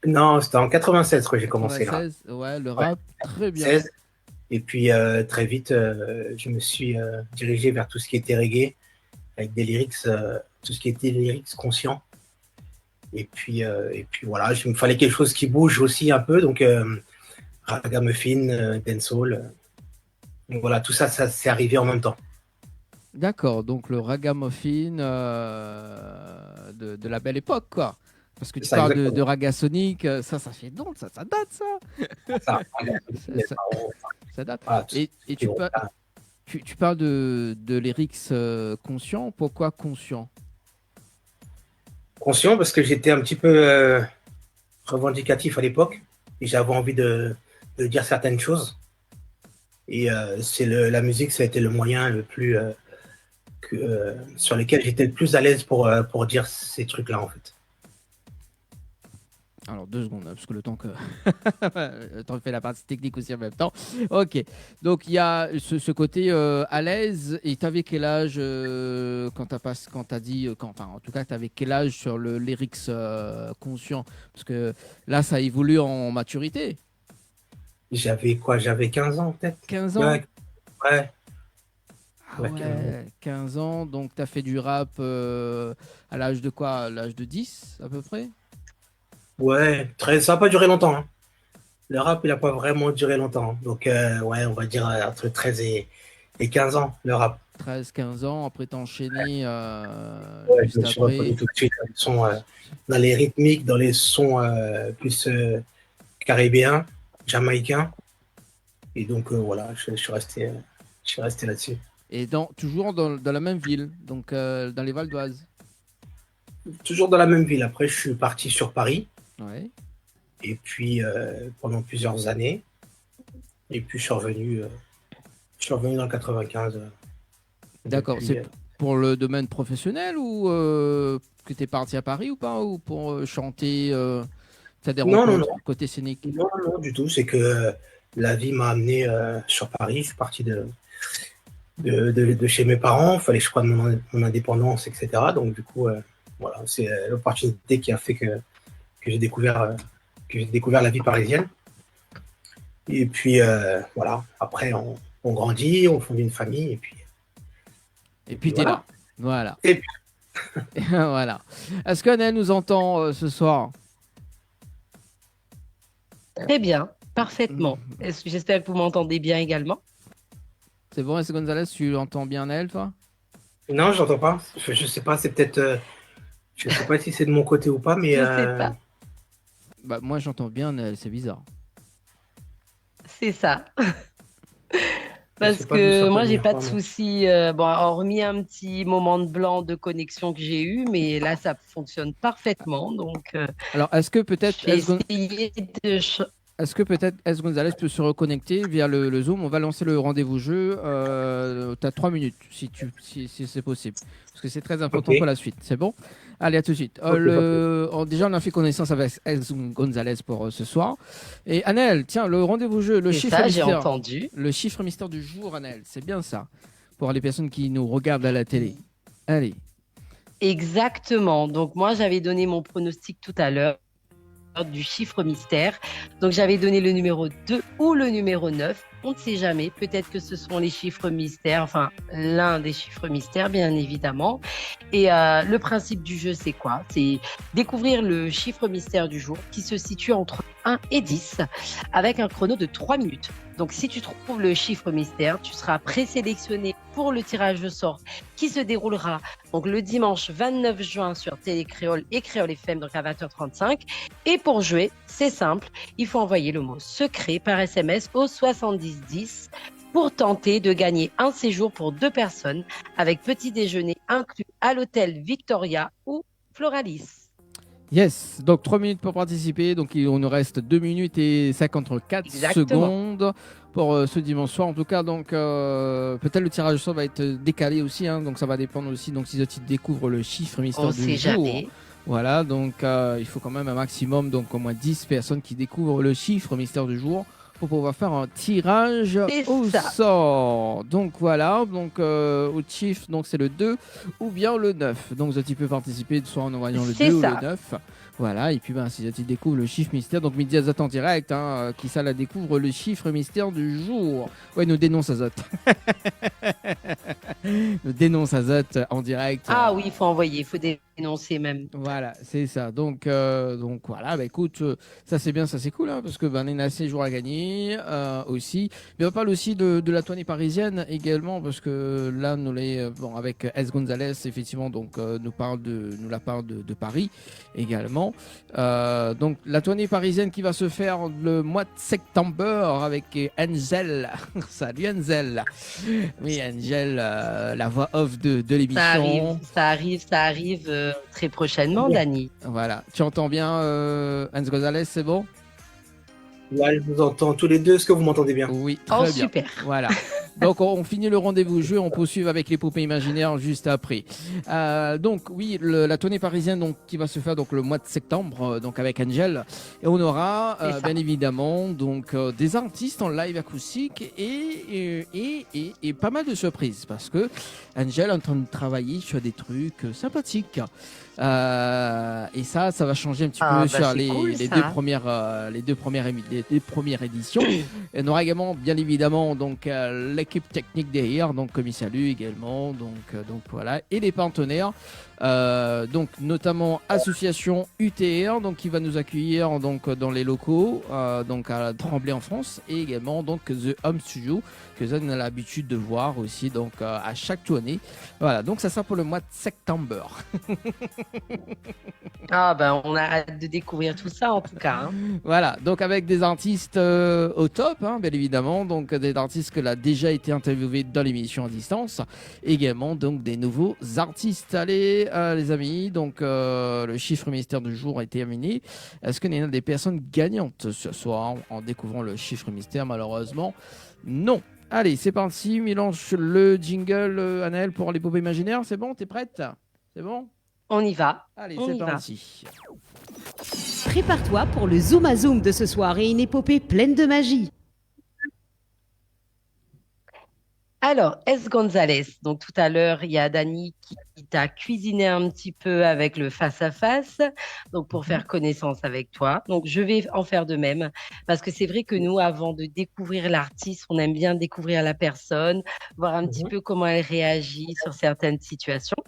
Non, c'était en 96 que j'ai commencé là. 96, ouais, le Ouais, rap, très bien. 16. Et puis très vite, je me suis dirigé vers tout ce qui était reggae, avec des lyrics, tout ce qui était lyrics conscients. Et puis voilà, il me fallait quelque chose qui bouge aussi un peu, donc ragamuffin, dancehall. Donc voilà, tout ça, ça s'est arrivé en même temps. D'accord, donc le ragamuffin de la belle époque, quoi. Parce que tu Ça, parles exactement. de raga sonic, ça fait donc, ça date, ça. Ça, Ça, ça date. voilà, Et tu parles de lyrics conscients. Pourquoi conscient? conscient parce que j'étais un petit peu revendicatif à l'époque et j'avais envie de dire certaines choses. Et la musique, ça a été le moyen le plus sur lequel j'étais le plus à l'aise pour dire ces trucs-là, en fait. Alors, 2 secondes, parce que le temps que. Le temps que fait la partie technique aussi en même temps. Ok. Donc, il y a ce côté à l'aise. Et tu avais quel âge quand tu as dit. Enfin, en tout cas, tu avais quel âge sur le lyrics conscient? Parce que là, ça évolue en maturité. J'avais quoi? J'avais 15 ans, peut-être. 15 ans? Ouais, ouais, Ah ouais, 15 ans. ouais, 15 ans. Donc, tu as fait du rap à l'âge de quoi? À l'âge de 10 à peu près? Ouais, ça n'a pas duré longtemps, hein. Le rap, il n'a pas vraiment duré longtemps. Donc, ouais, on va dire entre 13 et 15 ans, le rap. 13-15 ans. Après, t'as enchaîné Ouais, je juste me suis reconnu après. tout de suite dans les sons, dans les rythmiques, dans les sons plus caribéens, jamaïcains. Et donc, voilà, je suis resté là-dessus. Et toujours dans la même ville, donc dans les Val d'Oise. Toujours dans la même ville. Après, je suis parti sur Paris. Ouais. Et puis, pendant plusieurs années. Et puis, je suis revenu dans le 95. D'accord. Depuis, C'est pour le domaine professionnel ou que tu es parti à Paris ou pas? Ou pour chanter t'as des non, non, rencontres non, côté scénique? non, non, du tout. C'est que la vie m'a amené sur Paris. Je suis parti de chez mes parents. Il fallait que je prenne mon indépendance, etc. Donc, du coup, voilà, c'est l'opportunité qui a fait que j'ai découvert la vie parisienne. Et puis, voilà, après, on grandit, on fonde une famille. Et puis tu es voilà. là. Voilà. Et puis, Voilà. Est-ce qu'Annelle nous entend ce soir? Très bien, parfaitement. J'espère que vous m'entendez bien également. C'est bon, est-ce que Gonzalez, tu entends bien Annelle, toi? non, j'entends pas. Je sais pas, c'est peut-être. Je sais pas si c'est de mon côté ou pas, mais Je sais pas. Bah, moi, j'entends bien Annelle, c'est bizarre. C'est ça. je Parce sais pas d'où que ça peut moi, j'ai venir, pas de mais- souci. Bon, hormis un petit moment de blanc de connexion que j'ai eu, mais là, ça fonctionne parfaitement. Donc, Alors, est-ce que peut-être j'ai essayé de. Est-ce que peut-être S. Gonzalez peut se reconnecter via le Zoom? On va lancer le rendez-vous jeu. Tu as 3 minutes si c'est possible. Parce que c'est très important Ok. pour la suite. C'est bon? Allez, à tout de suite. Ok, Déjà, on a fait connaissance avec S. Gonzalez pour ce soir. Et Annelle, tiens, le rendez-vous jeu, le C'est chiffre ça, j'ai mystère. entendu. Le chiffre mystère du jour, Annelle. C'est bien ça. Pour les personnes qui nous regardent à la télé. Allez. Exactement. Donc, moi, j'avais donné mon pronostic tout à l'heure du chiffre mystère. Donc, j'avais donné le numéro 2 ou le numéro 9. on ne sait jamais. Peut-être que ce sont les chiffres mystères, enfin l'un des chiffres mystères, bien évidemment. Et le principe du jeu, c'est quoi? C'est découvrir le chiffre mystère du jour qui se situe entre 1 et 10 avec un chrono de 3 minutes. Donc, si tu trouves le chiffre mystère, tu seras présélectionné pour le tirage au sort qui se déroulera donc le dimanche 29 juin sur Télé Créole et Créole FM, donc à 20h35. Et pour jouer, c'est simple, il faut envoyer le mot secret par SMS au 7010 pour tenter de gagner un séjour pour 2 personnes avec petit déjeuner inclus à l'hôtel Victoria ou Floralis. Yes, donc 3 minutes pour participer. Donc il nous reste 2 minutes et 54 Exactement. secondes pour ce dimanche soir. En tout cas, donc peut-être le tirage au sort va être décalé aussi. Hein, donc ça va dépendre aussi. Donc si tu découvres le chiffre mystère On du sait jour. jamais. Voilà, donc il faut quand même un maximum, donc au moins 10 personnes qui découvrent le chiffre mystère du jour pour pouvoir faire un tirage C'est au ça. sort. Donc voilà, donc au chiffre, donc c'est le 2 ou bien le 9. Donc tu peux participer soit en envoyant le C'est 2 ou ça. le 9. Voilà, et puis si tu découvres le chiffre mystère, donc Midi Azot en direct, hein, qui ça la découvre le chiffre mystère du jour. Ouais, nous dénonce Azot. Nous dénonce Azot en direct. Ah oui, il faut envoyer, il faut dénoncer même. Voilà, c'est ça. Donc voilà, bah écoute, ça c'est bien, ça c'est cool, hein, parce que on a 6 jours à gagner aussi. Mais on parle aussi de la tournée parisienne également, parce que là, avec S. Gonzalez, effectivement, donc nous la parle de Paris également. Donc la tournée parisienne qui va se faire le mois de septembre avec Angel. Salut Angel. Oui, Angel, la voix off de l'émission. Ça arrive très prochainement, Bien. Dani. Voilà, tu entends bien Hans Gonzalez, c'est bon? Là, je vous entends tous les deux. Est-ce que vous m'entendez bien? Oui, Oh, très bien. super. Voilà. Donc on finit le rendez-vous jeu, on poursuit avec l'épopée imaginaire juste après. Donc oui, la tournée parisienne donc qui va se faire donc le mois de septembre donc avec Angel et on aura C'est ça. bien évidemment donc des artistes en live acoustique et pas mal de surprises parce que Angel est en train de travailler sur des trucs sympathiques. Et ça va changer un petit peu sur c'est cool, les ça. deux premières éditions. Et on aura également, bien évidemment, donc l'équipe technique derrière, donc comme il salue également, donc voilà, et les partenaires, donc notamment association UTR, donc qui va nous accueillir donc dans les locaux, donc à Tremblay en France, et également donc The Home Studio que ça on a l'habitude de voir aussi donc à chaque tournée. Voilà, donc ça sera pour le mois de septembre. Ah ben, on a hâte de découvrir tout ça en tout cas. Hein. Voilà, donc avec des artistes au top, hein, bien évidemment, donc des artistes que a déjà été interviewé dans l'émission à distance, également donc des nouveaux artistes. Allez, les amis, donc le chiffre mystère du jour est terminé. Est-ce qu'il y a des personnes gagnantes ce soir en découvrant le chiffre mystère? Malheureusement, non. Allez, c'est parti, mélange le jingle, Anaël, pour l'épopée imaginaire. C'est bon, t'es prête? C'est bon? On y va. Allez, On c'est y va. parti. Prépare-toi pour le Zoom à Zoom de ce soir et une épopée pleine de magie. Alors, S. Gonzalez, donc tout à l'heure, il y a Dani qui t'a cuisiné un petit peu avec le face-à-face, donc pour faire connaissance avec toi. Donc, je vais en faire de même, parce que c'est vrai que nous, avant de découvrir l'artiste, on aime bien découvrir la personne, voir un petit peu comment elle réagit sur certaines situations.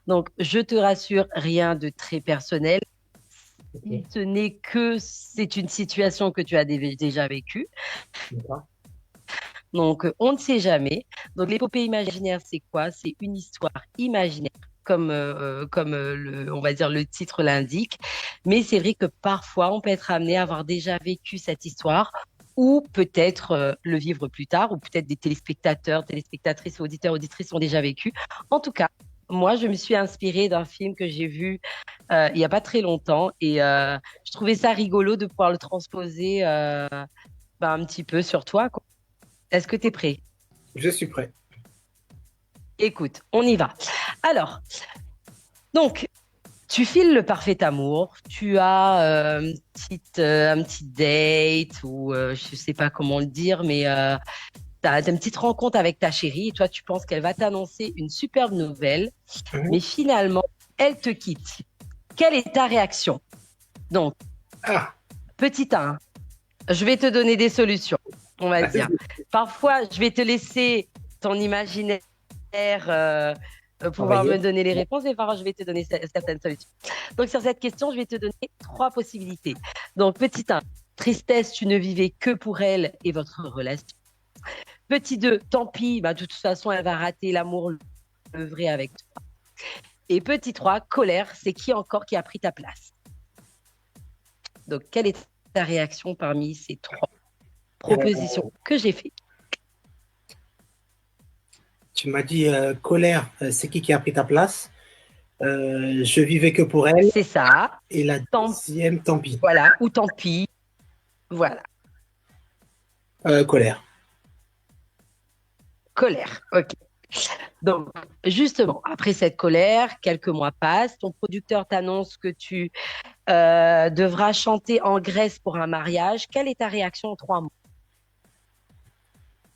Donc, je te rassure, rien de très personnel. Si ce n'est que c'est une situation que tu as déjà vécue. D'accord. Donc, on ne sait jamais. Donc, l'épopée imaginaire, c'est quoi? C'est une histoire imaginaire, comme on va dire le titre l'indique. Mais c'est vrai que parfois, on peut être amené à avoir déjà vécu cette histoire ou peut-être le vivre plus tard, ou peut-être des téléspectateurs, téléspectatrices, auditeurs, auditrices ont déjà vécu. En tout cas, moi, je me suis inspirée d'un film que j'ai vu il n'y a pas très longtemps et je trouvais ça rigolo de pouvoir le transposer un petit peu sur toi, quoi. Est-ce que tu es prêt? Je suis prêt. Écoute, on y va. Alors, donc, tu files le parfait amour, tu as un petit date ou je ne sais pas comment le dire, mais tu as une petite rencontre avec ta chérie et toi, tu penses qu'elle va t'annoncer une superbe nouvelle, mais finalement, elle te quitte. Quelle est ta réaction? Donc, petit 1, je vais te donner des solutions. on va dire. Parfois, je vais te laisser ton imaginaire pouvoir Travailler. me donner les réponses, et parfois, je vais te donner certaines solutions. Donc, sur cette question, je vais te donner 3 possibilités. Donc, petit 1, tristesse, tu ne vivais que pour elle et votre relation. Petit 2, tant pis, de toute façon, elle va rater l'amour, le vrai avec toi. Et petit 3, colère, c'est qui encore qui a pris ta place? Donc, quelle est ta réaction parmi ces 3 propositions que j'ai faites? Tu m'as dit colère, c'est qui a pris ta place? Je vivais que pour elle. C'est ça. Et la deuxième, tant pis. Voilà, ou tant pis. Voilà. Colère. Colère, ok. Donc, justement, après cette colère, quelques mois passent, ton producteur t'annonce que tu devras chanter en Grèce pour un mariage. Quelle est ta réaction en 3 mots?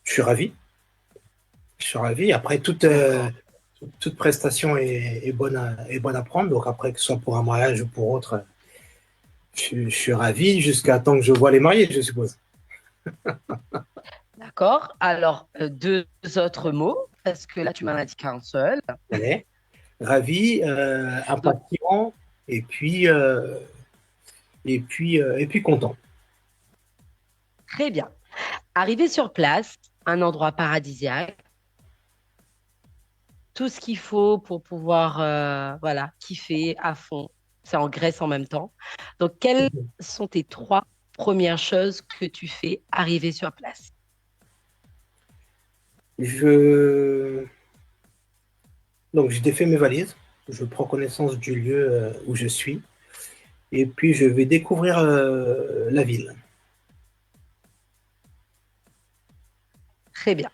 Je suis ravi. Je suis ravi. Après, toute prestation est bonne à prendre. Donc après, que ce soit pour un mariage ou pour autre, je suis ravi jusqu'à temps que je vois les mariés, je suppose. D'accord. Alors, 2 autres mots, parce que là, tu m'en as dit qu'un seul. Ouais. Ravi, impatient, et puis content. Très bien. Arrivé sur place, un endroit paradisiaque, tout ce qu'il faut pour pouvoir kiffer à fond. C'est en Grèce en même temps. Donc, quelles sont tes 3 premières choses que tu fais arriver sur place? Donc, je défais mes valises, je prends connaissance du lieu où je suis, et puis je vais découvrir la ville. Très bien.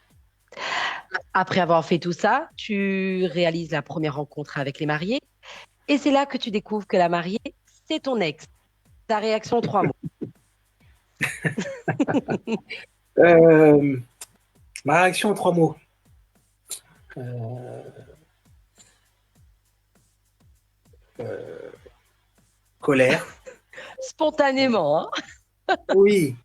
Après avoir fait tout ça, tu réalises la première rencontre avec les mariés, et c'est là que tu découvres que la mariée, c'est ton ex. Ta réaction en 3 mots. Ma réaction en 3 mots. Colère. Spontanément, hein? Oui.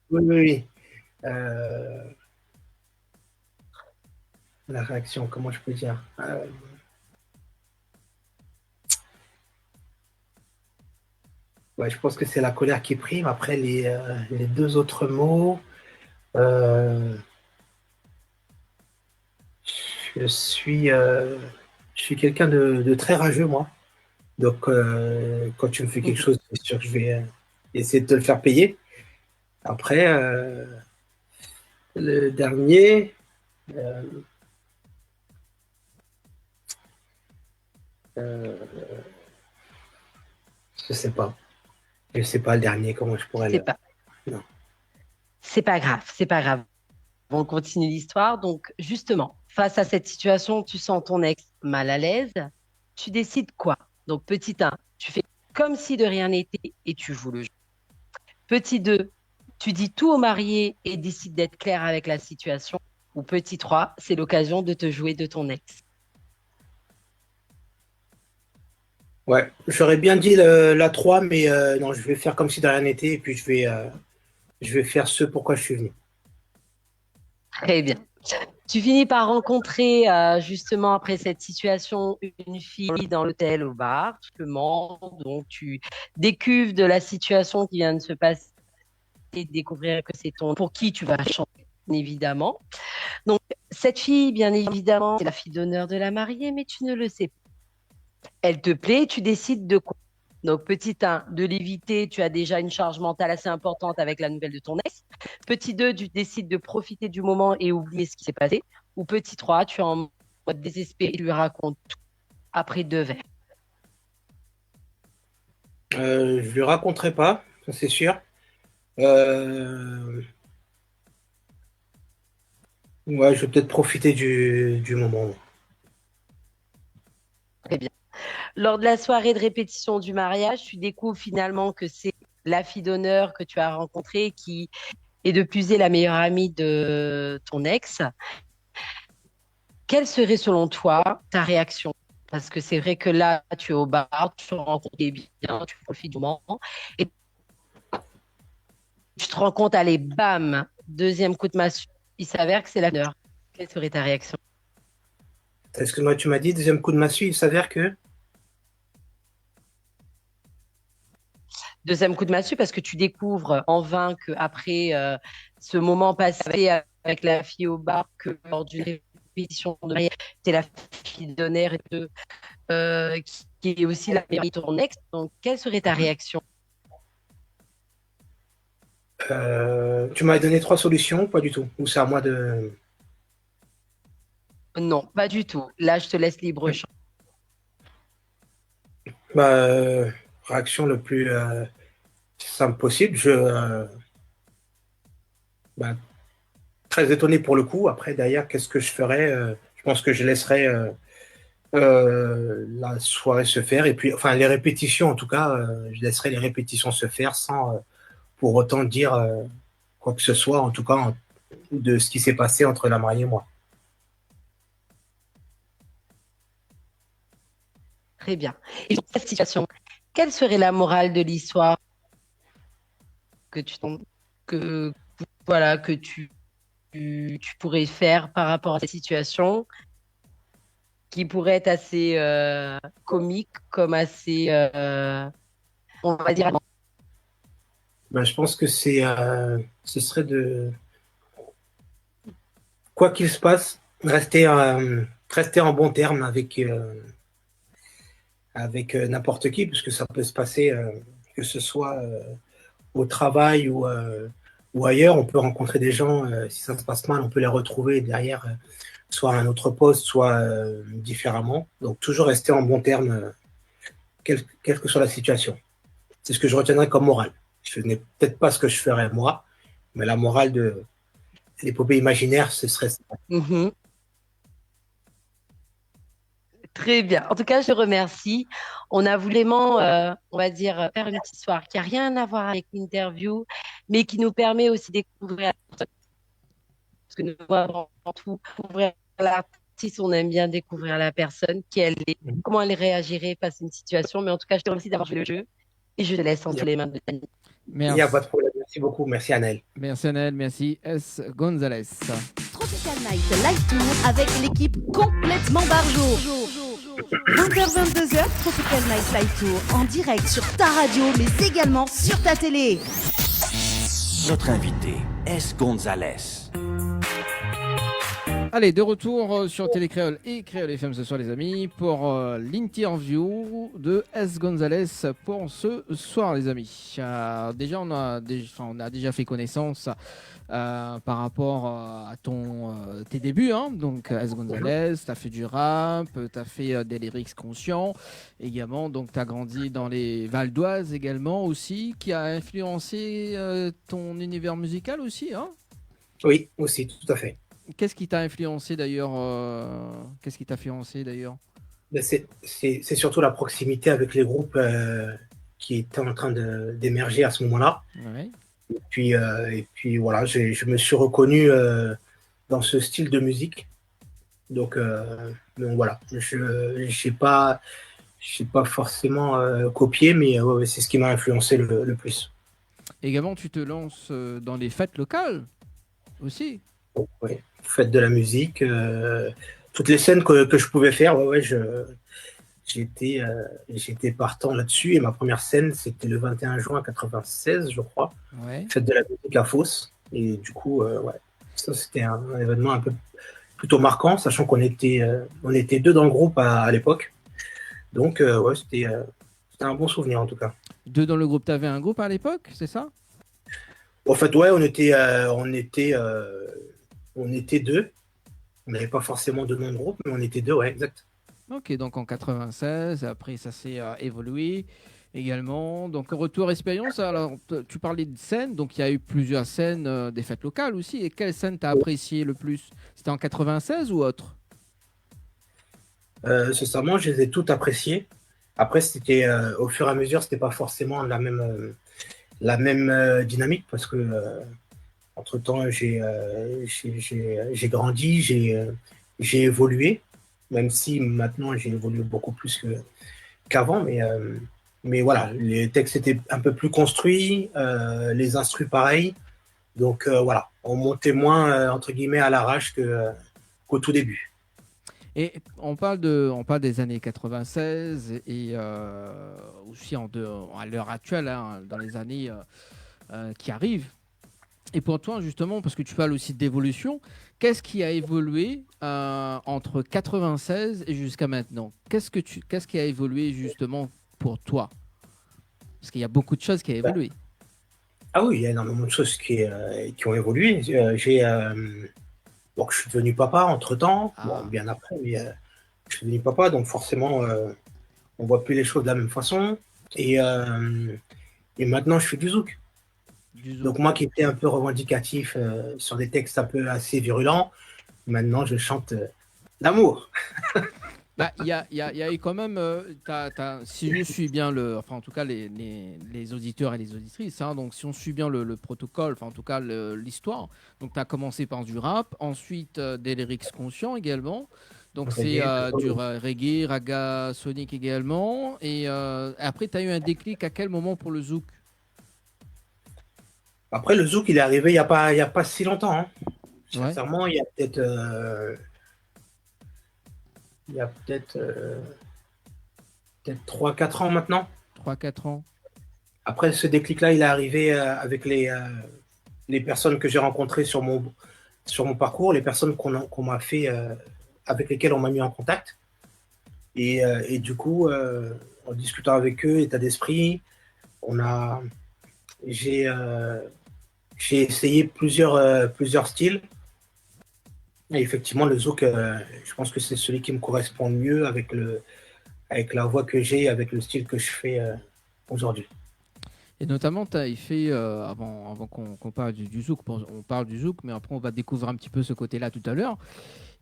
La réaction, comment je peux dire? Ouais, je pense que c'est la colère qui prime. Après, les 2 autres mots, je suis quelqu'un de très rageux, moi. Donc, quand tu me fais quelque chose, c'est sûr que je vais essayer de te le faire payer. Après, le dernier, je sais pas. Je sais pas le dernier, comment je pourrais le... Non. C'est pas grave, c'est pas grave. On continue l'histoire. Donc, justement, face à cette situation, tu sens ton ex mal à l'aise. Tu décides quoi? Donc, petit 1, tu fais comme si de rien n'était et tu joues le jeu. Petit 2, tu dis tout aux mariés et décides d'être clair avec la situation. Ou petit 3, c'est l'occasion de te jouer de ton ex. Ouais, j'aurais bien dit la 3, mais non, je vais faire comme si de rien n'était et puis je vais faire ce pourquoi je suis venu. Très bien. Tu finis par rencontrer, justement, après cette situation, une fille dans l'hôtel, au bar, justement. Donc, tu décuves de la situation qui vient de se passer et découvrir que c'est pour qui tu vas chanter, évidemment. Donc, cette fille, bien évidemment, c'est la fille d'honneur de la mariée, mais tu ne le sais pas. Elle te plaît, tu décides de quoi? Donc, petit 1, de l'éviter, tu as déjà une charge mentale assez importante avec la nouvelle de ton ex. Petit 2, tu décides de profiter du moment et oublier ce qui s'est passé. Ou petit 3, tu es en mode désespéré, tu lui racontes tout après 2 verres. Je lui raconterai pas, ça c'est sûr. Ouais, je vais peut-être profiter du moment. Très bien. Lors de la soirée de répétition du mariage, tu découvres finalement que c'est la fille d'honneur que tu as rencontrée qui est de plus est la meilleure amie de ton ex. Quelle serait selon toi ta réaction? Parce que c'est vrai que là, tu es au bar, tu rencontres bien, tu profites du moment et tu te rends compte, allez, bam, deuxième coup de massue, il s'avère que c'est la mineur. Quelle serait ta réaction? Excuse-moi, tu m'as dit, deuxième coup de massue, il s'avère que. Deuxième coup de massue parce que tu découvres en vain qu'après ce moment passé avec la fille au bar, que lors d'une répétition de mariage, c'est la fille d'honneur et qui est aussi la meilleure de ton ex. Donc, quelle serait ta réaction? Tu m'avais donné 3 solutions, pas du tout. Ou c'est à moi de. Non, pas du tout. Là, je te laisse libre champ. Bah, réaction le plus simple possible. Bah, très étonné pour le coup. Après, derrière, qu'est-ce que je ferais? Je pense que je laisserais la soirée se faire. Et puis, enfin, les répétitions, en tout cas, je laisserais les répétitions se faire sans pour autant dire quoi que ce soit, en tout cas, de ce qui s'est passé entre la mariée et moi. Très bien. Et dans cette situation, quelle serait la morale de l'histoire que tu pourrais faire par rapport à cette situation qui pourrait être assez comique comme assez, on va dire, Ben, je pense que ce serait quoi qu'il se passe, rester en bon terme avec n'importe qui, puisque ça peut se passer, que ce soit au travail ou ailleurs. On peut rencontrer des gens, si ça se passe mal, on peut les retrouver derrière, soit à un autre poste, soit différemment. Donc toujours rester en bon terme, quelle que soit la situation. C'est ce que je retiendrai comme morale. Ce n'est peut-être pas ce que je ferais moi, mais la morale de l'épopée imaginaire, ce serait ça. Mhm. Très bien. En tout cas, je te remercie. On a vraiment, on va dire, faire une petite histoire qui n'a rien à voir avec l'interview, mais qui nous permet aussi de découvrir, parce que nous avons avant tout découvrir l'artiste, on aime bien découvrir la personne, qui elle est, comment elle réagirait face à une situation. Mais en tout cas, je te remercie d'avoir joué le jeu et je te laisse entre les mains de Dani. Il n'y a Merci. pas de problème. Merci beaucoup. Merci Annelle. Merci Annelle, merci S. Gonzalez. Tropical Night Live Tour avec l'équipe complètement barjo. 20h-22h, Tropical Night Live Tour en direct sur ta radio mais également sur ta télé. Notre invité, S. Gonzalez. Allez, de retour sur Télécréole et Créole FM ce soir les amis pour l'interview de S. Gonzalez pour ce soir les amis. Déjà on a déjà fait connaissance par rapport à tes débuts. Hein. Donc S. Gonzalez, tu as fait du rap, tu as fait des lyrics conscients également. Donc tu as grandi dans les Val d'Oise également aussi, qui a influencé ton univers musical aussi. Hein. Oui, aussi, tout à fait. Qu'est-ce qui t'a influencé d'ailleurs Ben, c'est surtout la proximité avec les groupes qui étaient en train d'émerger à ce moment-là. Ouais. Et puis voilà, je me suis reconnu dans ce style de musique. Donc voilà, je n'ai pas forcément copié, mais ouais, c'est ce qui m'a influencé le plus. Également, tu te lances dans les fêtes locales aussi. Oui, fête de la musique, toutes les scènes que je pouvais faire, j'étais partant là-dessus. Et ma première scène, c'était le 21 juin 96, je crois. Ouais. Fête de la musique à Fos. Et du coup, ça c'était un événement un peu plutôt marquant, sachant qu'on était 2 dans le groupe à l'époque. Donc, c'était un bon souvenir en tout cas. 2 dans le groupe, tu avais un groupe à l'époque, c'est ça? En fait, ouais, on était 2. On n'avait pas forcément de nom de groupe, mais on était 2, ouais, exact. Ok, donc en 96, après ça s'est évolué également. Donc retour expérience, alors tu parlais de scènes, donc il y a eu plusieurs scènes des fêtes locales aussi. Et quelle scène t'as apprécié le plus? C'était en 96 ou autre? Sincèrement, je les ai toutes appréciées. Après, c'était au fur et à mesure, c'était pas forcément la même dynamique parce que entre-temps, j'ai grandi, j'ai évolué, même si maintenant j'ai évolué beaucoup plus qu'avant. Mais voilà, les textes étaient un peu plus construits, les instrus pareils. Donc voilà, on montait moins entre guillemets à l'arrache qu'au tout début. Et on parle des années 96 et aussi à l'heure actuelle, hein, dans les années qui arrivent. Et pour toi, justement, parce que tu parles aussi d'évolution, qu'est-ce qui a évolué entre 96 et jusqu'à maintenant? Qu'est-ce qui a évolué justement pour toi? Parce qu'il y a beaucoup de choses qui ont évolué. Ah oui, il y a énormément de choses qui ont évolué. Donc, je suis devenu papa entre-temps, bon, bien après, mais je suis devenu papa, donc forcément, on voit plus les choses de la même façon. Et maintenant, je fais du zouk. Donc, moi qui étais un peu revendicatif sur des textes un peu assez virulents, maintenant, je chante l'amour. Bah, il y a eu quand même, si je suis bien enfin en tout cas les auditeurs et les auditrices, hein, donc si on suit bien le protocole, enfin en tout cas l'histoire, donc tu as commencé par du rap, ensuite des lyrics conscients également, donc c'est du reggae, raga, sonic également, et après tu as eu un déclic à quel moment pour le zouk? Après le zouk il est arrivé il y a pas si longtemps, hein. Ouais. Sincèrement il y a peut-être 3-4 ans maintenant. 3-4 ans. Après, ce déclic-là, il est arrivé avec les personnes que j'ai rencontrées sur mon parcours, les personnes qu'on m'a fait, avec lesquelles on m'a mis en contact. Et du coup, en discutant avec eux, état d'esprit, j'ai essayé plusieurs styles. Et effectivement, le zouk, je pense que c'est celui qui me correspond le mieux avec la voix que j'ai, avec le style que je fais aujourd'hui. Et notamment, tu as fait, avant qu'on parle du zouk, on parle du zouk, mais après on va découvrir un petit peu ce côté-là tout à l'heure.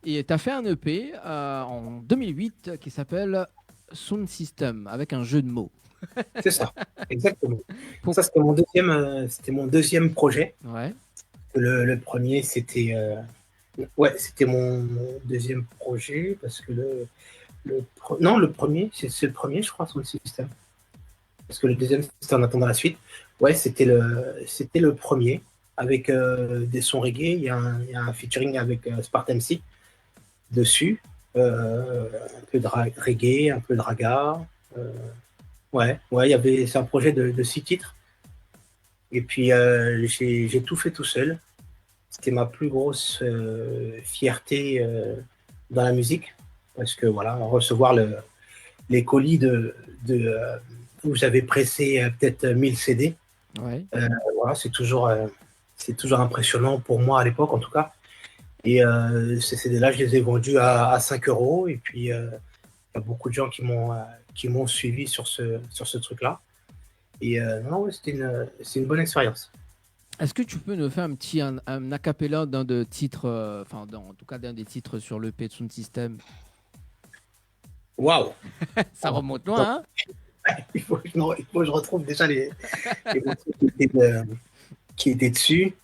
Et tu as fait un EP en 2008 qui s'appelle Sound System, avec un jeu de mots. C'est ça, exactement. Ça, c'était mon deuxième projet. Ouais. Le premier, c'était mon deuxième projet, parce que le premier, c'est le premier, je crois, Sound System. Parce que le deuxième, c'était en attendant la suite. Ouais, c'était le premier, avec des sons reggae. Il y a un featuring avec Spartan MC dessus. Un peu de reggae, un peu de raga. C'est un projet de 6 titres. Et puis, j'ai tout fait tout seul. C'était ma plus grosse fierté dans la musique. Parce que, voilà, recevoir les colis où j'avais pressé peut-être 1000 CD. Ouais. Voilà, c'est toujours impressionnant pour moi à l'époque, en tout cas. Et ces CD-là, je les ai vendus à 5 €. Et puis, il y a beaucoup de gens qui m'ont suivi sur ce truc-là. Et non, ouais, c'est une bonne expérience. Est-ce que tu peux nous faire un acapella d'un de titres, en tout cas d'un des titres sur l'EP de Sound System? Waouh! Ça remonte loin, hein? Il faut que je retrouve déjà les morceaux qui étaient dessus.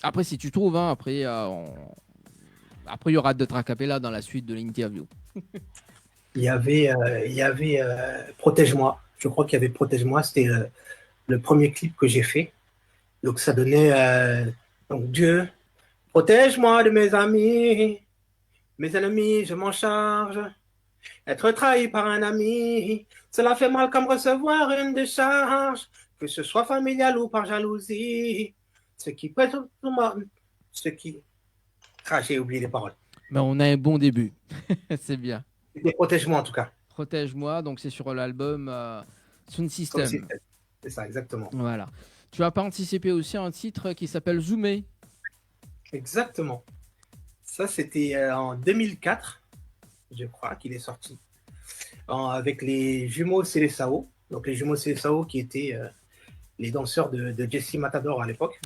Après, si tu trouves, hein, après, il y aura d'autres acapella dans la suite de l'interview. Il y avait Protège-moi. Je crois qu'il y avait Protège-moi. C'était le premier clip que j'ai fait. Donc, ça donnait donc Dieu, protège-moi de mes amis, mes ennemis, je m'en charge. Être trahi par un ami, cela fait mal comme recevoir une décharge, que ce soit familial ou par jalousie. Ce qui j'ai oublié les paroles. Mais on a un bon début. C'est bien. C'était Protège-moi en tout cas. Protège-moi, donc c'est sur l'album Sound System. C'est ça, exactement. Voilà. Tu as participé aussi à un titre qui s'appelle Zoomé. Exactement. Ça, c'était en 2004, je crois, qu'il est sorti. Avec les jumeaux Célessao. Donc les jumeaux Célessao qui étaient les danseurs de Jesse Matador à l'époque,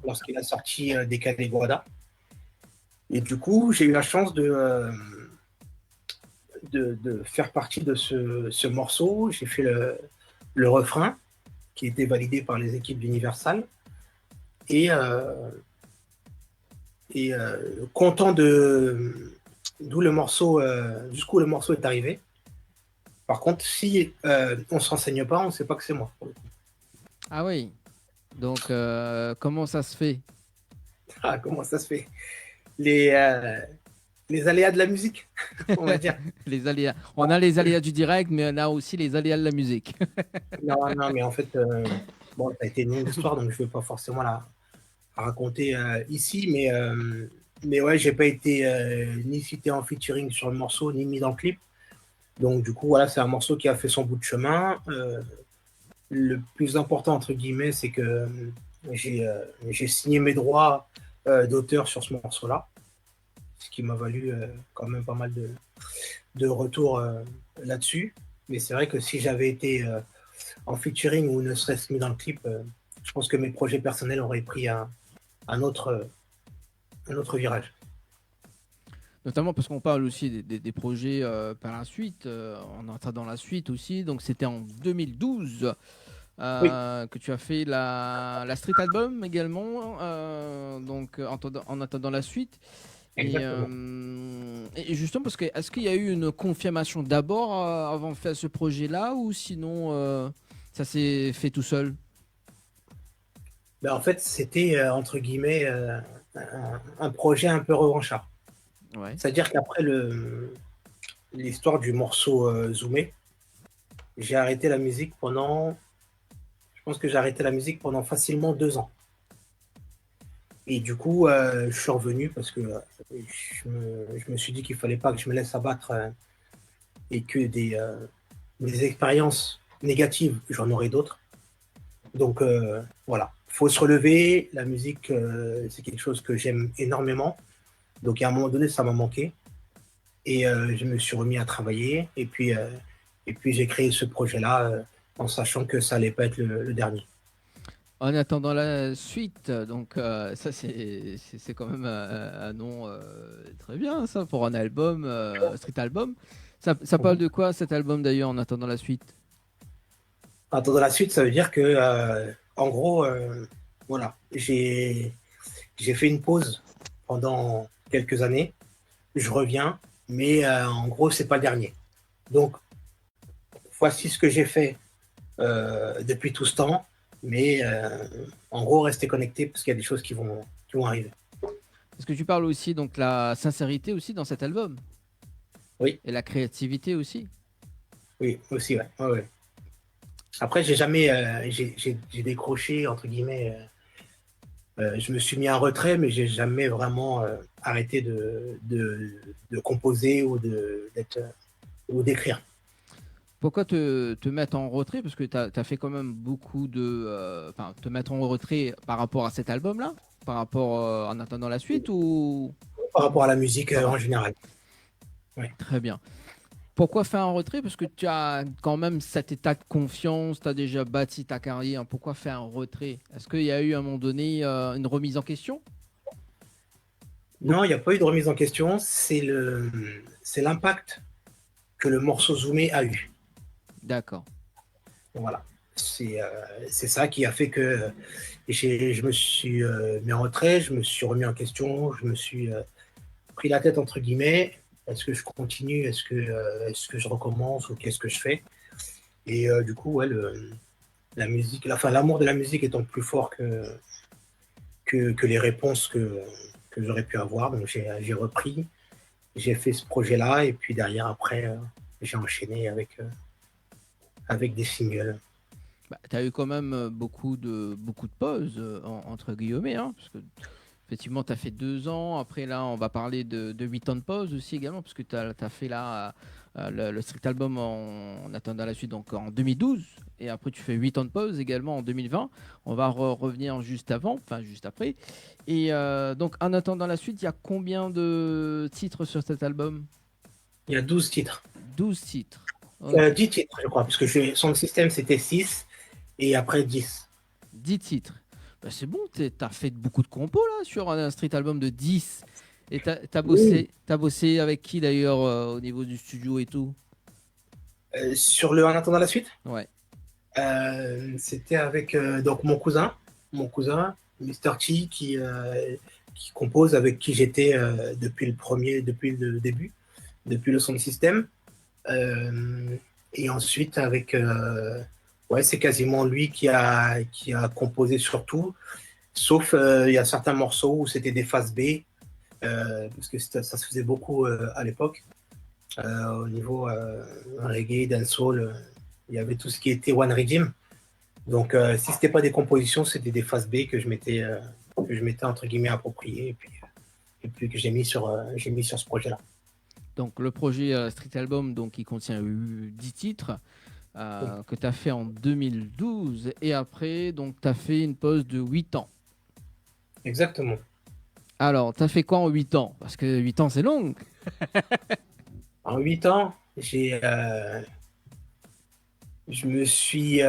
lorsqu'il a sorti Décalé Guada. Et du coup, j'ai eu la chance de faire partie de ce morceau. J'ai fait le refrain qui a été validé par les équipes d'Universal. Et content jusqu'où le morceau est arrivé. Par contre, si on ne se renseigne pas, on ne sait pas que c'est moi. Ah oui. Donc, comment ça se fait? Ah, comment ça se fait? Les, euh, les aléas de la musique, on va dire. Les aléas. On a les aléas du direct, mais on a aussi les aléas de la musique. Non, non, mais en fait, bon, ça a été une longue histoire, donc je ne vais pas forcément la raconter ici, mais ouais, j'ai pas été ni cité en featuring sur le morceau, ni mis dans le clip. Donc, du coup, voilà, c'est un morceau qui a fait son bout de chemin. Le plus important, entre guillemets, c'est que j'ai signé mes droits d'auteur sur ce morceau-là, ce qui m'a valu quand même pas mal de retours là-dessus. Mais c'est vrai que si j'avais été en featuring ou ne serait-ce mis dans le clip, je pense que mes projets personnels auraient pris un autre virage. Notamment parce qu'on parle aussi des projets par la suite. On entre dans la suite aussi. Donc, c'était en 2012 Oui, que tu as fait la Street Album également. Donc, en attendant la suite. exactement. Et justement, parce que est-ce qu'il y a eu une confirmation d'abord avant de faire ce projet-là ou sinon ça s'est fait tout seul? Ben, en fait, c'était entre guillemets un projet un peu revanchard. Ouais. C'est-à-dire qu'après l'histoire du morceau Zoomé, j'ai arrêté la musique pendant, je pense que j'ai arrêté la musique pendant facilement 2 ans. Et du coup, je suis revenu parce que je me suis dit qu'il fallait pas que je me laisse abattre et que des expériences négatives, j'en aurai d'autres. Donc voilà, faut se relever. La musique, c'est quelque chose que j'aime énormément. Donc à un moment donné, ça m'a manqué. Et je me suis remis à travailler. Et puis j'ai créé ce projet-là en sachant que ça allait pas être le dernier. En attendant la suite, donc ça c'est quand même un nom très bien ça pour un album, street album. Ça parle de quoi cet album d'ailleurs en attendant la suite? Attendant la suite, ça veut dire que, en gros, voilà, j'ai fait une pause pendant quelques années. Je reviens, mais en gros, c'est pas le dernier. Donc, voici ce que j'ai fait depuis tout ce temps. Mais en gros, restez connectés parce qu'il y a des choses qui vont arriver. Est-ce que tu parles aussi donc la sincérité aussi dans cet album Oui, et la créativité aussi? oui, aussi, ouais. Ouais, ouais. Après, j'ai jamais, j'ai décroché entre guillemets. Je me suis mis en retrait, mais j'ai jamais vraiment arrêté de composer ou d'écrire. Pourquoi te mettre en retrait? Parce que tu as fait quand même beaucoup de... Enfin, te mettre en retrait par rapport à cet album-là? Par rapport en attendant la suite ou... Par rapport à la musique Par en rapport- général. Ouais. Très bien. Pourquoi faire un retrait? Parce que tu as quand même cet état de confiance, tu as déjà bâti ta carrière. Pourquoi faire un retrait? Est-ce qu'il y a eu à un moment donné une remise en question? Non, il n'y a pas eu de remise en question. C'est l'impact que le morceau Zoomé a eu. D'accord. Voilà. C'est ça qui a fait que je me suis mis en retrait, je me suis remis en question, je me suis pris la tête entre guillemets. Est-ce que je continue? Est-ce que je recommence ou qu'est-ce que je fais? Et du coup, ouais, la musique, enfin, l'amour de la musique étant plus fort que les réponses que j'aurais pu avoir. Donc j'ai repris, j'ai fait ce projet-là et puis derrière, après, j'ai enchaîné avec des singles. Bah, tu as eu quand même beaucoup de pauses, entre guillemets, hein, parce que effectivement, tu as fait 2 ans. Après, là, on va parler de 8 ans de pause aussi également, parce que tu as fait là le Street Album en attendant la suite, donc en 2012. Et après, tu fais 8 ans de pause également en 2020. On va revenir juste avant, enfin juste après. Et donc, en attendant la suite, il y a combien de titres sur cet album? Il y a 12 titres. 12 titres. Ok. 10 titres, je crois, parce que son système, c'était 6 et après 10. 10 titres. Bah, c'est bon, t'as fait beaucoup de compos là sur un street album de 10. Et Oui. t'as bossé avec qui d'ailleurs au niveau du studio et tout? Sur le En attendant la suite, Ouais. c'était avec donc mon cousin, Mr. T, qui compose, avec qui j'étais depuis le début, depuis le son de système. Et ensuite avec Ouais, c'est quasiment lui qui a composé surtout, sauf il y a certains morceaux où c'était des phases B, parce que ça se faisait beaucoup à l'époque. Au niveau reggae, dancehall, il y avait tout ce qui était One Rhythm. Donc, si c'était pas des compositions, c'était des phases B que je m'étais entre guillemets approprié et puis que j'ai mis sur ce projet-là. Donc le projet Street Album, donc, qui contient 10 titres que tu as fait en 2012 et après, donc tu as fait une pause de 8 ans. Exactement. Alors, tu as fait quoi en 8 ans? Parce que 8 ans, c'est long. En 8 ans, je me suis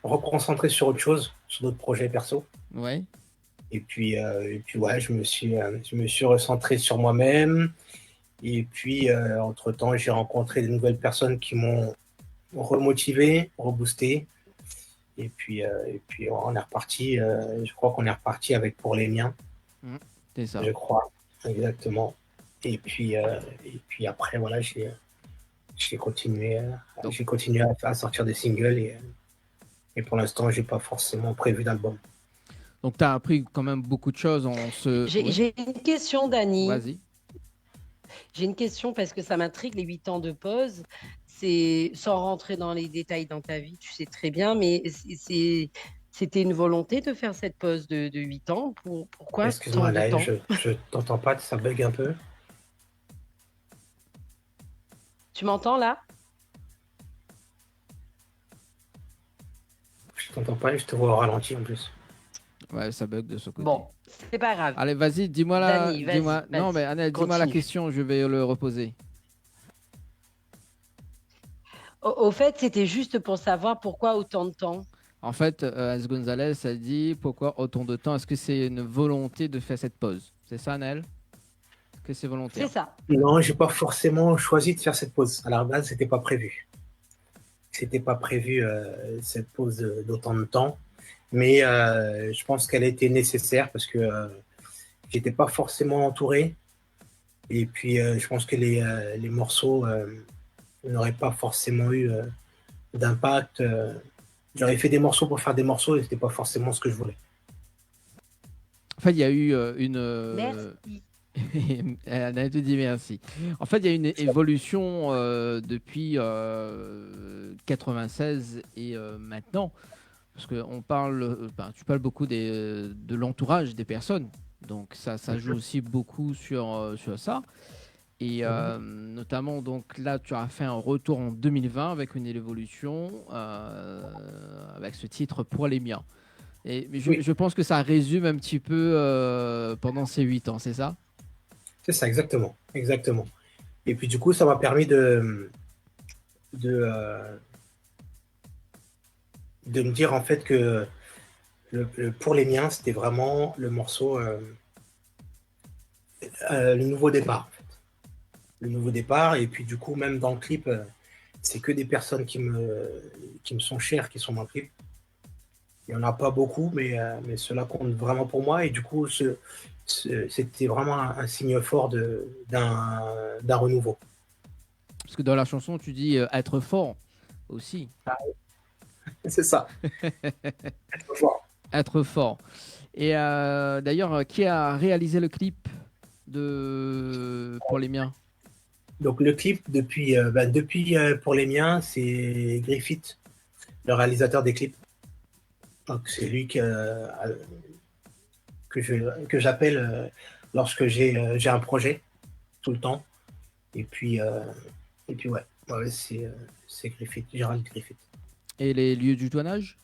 reconcentré sur autre chose, sur d'autres projets perso. Ouais. Et puis ouais, je me suis recentré sur moi-même. Et puis, entre-temps, j'ai rencontré de nouvelles personnes qui m'ont remotivé, reboosté. Et puis on est reparti. Je crois qu'on est reparti avec Pour les miens. C'est ça. Je crois, exactement. Et puis après, voilà, j'ai continué à sortir des singles et pour l'instant, j'ai pas forcément prévu d'album. Donc, tu as appris quand même beaucoup de choses en ce. J'ai une question, Dani. Vas-y. J'ai une question parce que ça m'intrigue, les 8 ans de pause. C'est sans rentrer dans les détails dans ta vie, tu sais très bien, mais c'était une volonté de faire cette pause de 8 ans. Pourquoi Excuse-moi, tant de Naël, temps je t'entends pas, ça bug un peu. Tu m'entends là? Je t'entends pas et je te vois au ralenti en plus. Ouais, ça bug de ce côté. Bon, c'est pas grave. Allez, vas-y, dis-moi la. Dani, vas-y, Dis-moi... Non, vas-y, mais Annelle, dis-moi la continue. question, je vais le reposer. Au fait, c'était juste pour savoir pourquoi autant de temps. En fait, As Gonzalez a dit pourquoi autant de temps? Est-ce que c'est une volonté de faire cette pause? C'est ça, Annelle? Est-ce que c'est volontaire? C'est ça. Non, j'ai pas forcément choisi de faire cette pause. À la base, c'était pas prévu. C'était pas prévu cette pause d'autant de temps, mais je pense qu'elle était nécessaire parce que j'étais pas forcément entouré. Et puis, je pense que les morceaux n'auraient pas forcément eu d'impact. J'aurais fait des morceaux pour faire des morceaux et c'était pas forcément ce que je voulais. En fait, il y a eu une. Merci. Annelle te dit merci. En fait, il y a une évolution depuis 96 et maintenant. Parce que tu parles beaucoup de l'entourage des personnes. Donc, ça joue aussi beaucoup sur ça. Et notamment, donc là, tu as fait un retour en 2020 avec une évolution avec ce titre Pour les miens. Et je pense que ça résume un petit peu pendant ces 8 ans, c'est ça? C'est ça, exactement. Exactement. Et puis, du coup, ça m'a permis de me dire en fait que Pour les miens, c'était vraiment le morceau, le nouveau départ. En fait. Le nouveau départ. Et puis, du coup, même dans le clip, c'est que des personnes qui me sont chères qui sont dans le clip. Il n'y en a pas beaucoup, mais cela compte vraiment pour moi. Et du coup, c'était vraiment un signe fort d'un renouveau. Parce que dans la chanson, tu dis être fort aussi. Ah, c'est ça. Être fort. Être fort. Et d'ailleurs, qui a réalisé le clip Pour les miens? Donc le clip, depuis Pour les miens, c'est Griffith, le réalisateur des clips. Donc c'est lui que j'appelle lorsque j'ai un projet, tout le temps. Et puis ouais, c'est Griffith, Gérald Griffith. Et les lieux du tournage?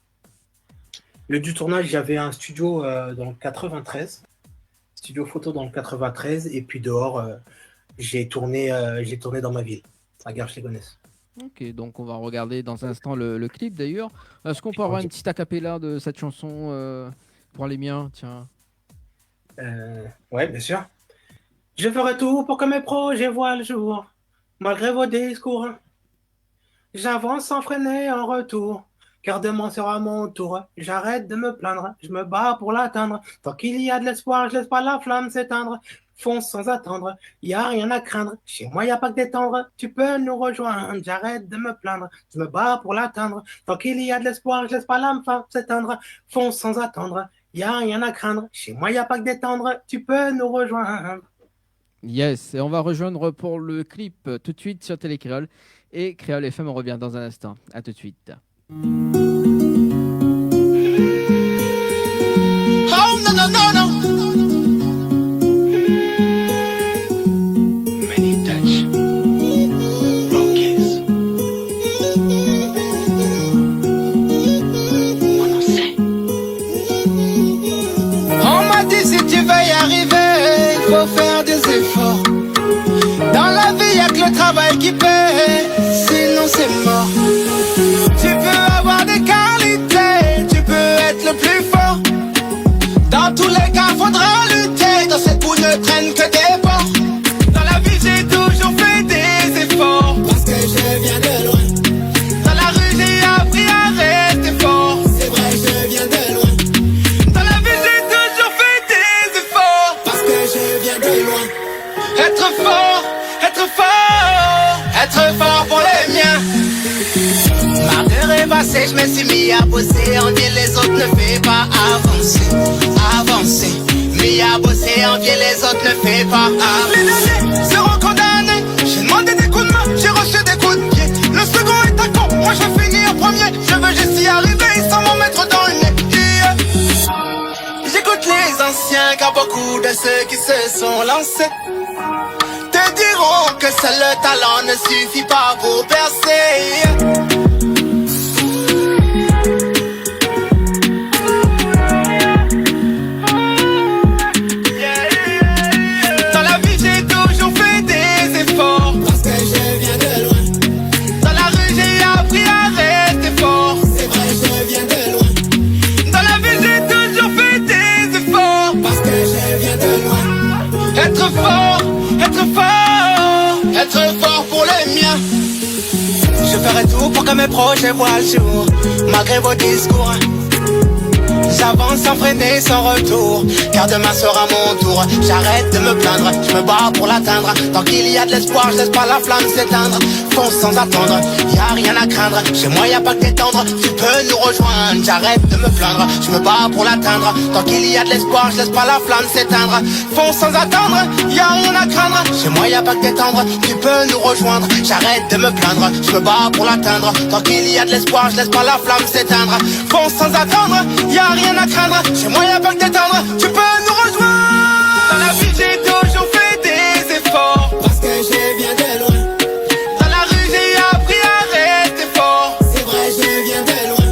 Le du tournage, j'avais un studio dans le 93, studio photo dans le 93, et puis dehors, j'ai tourné dans ma ville, à Garches-les-Gonesse. Ok, donc on va regarder dans un instant le clip d'ailleurs. Est-ce qu'on peut avoir une petite acapella de cette chanson Pour les miens? Tiens. Ouais, bien sûr. Je ferai tout pour que mes projets voient le jour, malgré vos discours. J'avance sans freiner en retour, car demain sera mon tour. J'arrête de me plaindre, je me bats pour l'atteindre. Tant qu'il y a de l'espoir, je laisse pas la flamme s'éteindre. fonce sans attendre, y a rien à craindre. Chez moi, y a pas que des tendres, tu peux nous rejoindre. J'arrête de me plaindre, je me bats pour l'atteindre. Tant qu'il y a de l'espoir, je laisse pas l'âme s'éteindre. Fonce sans attendre, y a rien à craindre. Chez moi, y a pas que des tendres, tu peux nous rejoindre. Yes, et on va rejoindre pour le clip tout de suite sur Télé Créole. Et Créole FM, on revient dans un instant. À tout de suite. Oh, no, no, no, no. Many touch. Wrong kiss. On sait. On m'a dit si tu veux y arriver, il faut faire des efforts. Dans la vie, y'a que le travail qui paie, sinon c'est mort. Tu peux avoir des qualités, tu peux être le plus fort. Dans tous les cas, faudra lutter, dans cette boue ne traîne que des porcs. Dans la vie, j'ai toujours fait des efforts, parce que je viens de loin. Dans la rue, j'ai appris à rester fort, c'est vrai, je viens de loin. Dans la vie, j'ai toujours fait des efforts, parce que je viens de loin. Être fort, être fort, être fort pour les miens. Marre de rêvasser, je me suis mis à bosser. Envier les autres ne fait pas avancer, avancer. Mis à bosser, envier les autres ne fait pas avancer. Les derniers seront condamnés. J'ai demandé des coups de main, j'ai reçu des coups de pied. Le second est un con, moi je vais finir premier. Je veux juste y arriver sans m'en mettre dans le nez. Yeah. J'écoute les anciens car beaucoup de ceux qui se sont lancés te diront que seul le talent ne suffit pas pour percer. Dans la vie j'ai toujours fait des efforts, parce que je viens de loin. Dans la rue j'ai appris à rester fort, c'est vrai je viens de loin. Dans la vie j'ai toujours fait des efforts, parce que je viens de loin. Être fort, être fort, être fort pour les miens. Je ferai tout pour que mes projets voient le jour, malgré vos discours. J'avance sans freiner, sans retour, car demain sera mon tour. J'arrête de me plaindre, je me bats pour l'atteindre. Tant qu'il y a de l'espoir, je laisse pas la flamme s'éteindre. Fonce sans attendre, y a rien à craindre. Chez moi y a pas que des tendres, tu peux nous rejoindre. J'arrête de me plaindre, je me bats pour l'atteindre. Tant qu'il y a de l'espoir, je laisse pas la flamme s'éteindre. Fonce sans attendre, y a rien à craindre. Chez moi y a pas que des tendres, tu peux nous rejoindre. J'arrête de me plaindre, je me bats pour l'atteindre. Tant qu'il y a de l'espoir, je laisse pas la flamme s'éteindre. Fonce sans attendre, y a rien à craindre. Chez moi y a pas que des tendres, tu peux nous rejoindre. Dans la vie j'ai toujours fait des efforts, parce que je viens de loin. Dans la rue j'ai appris à rester fort, c'est vrai je viens de loin.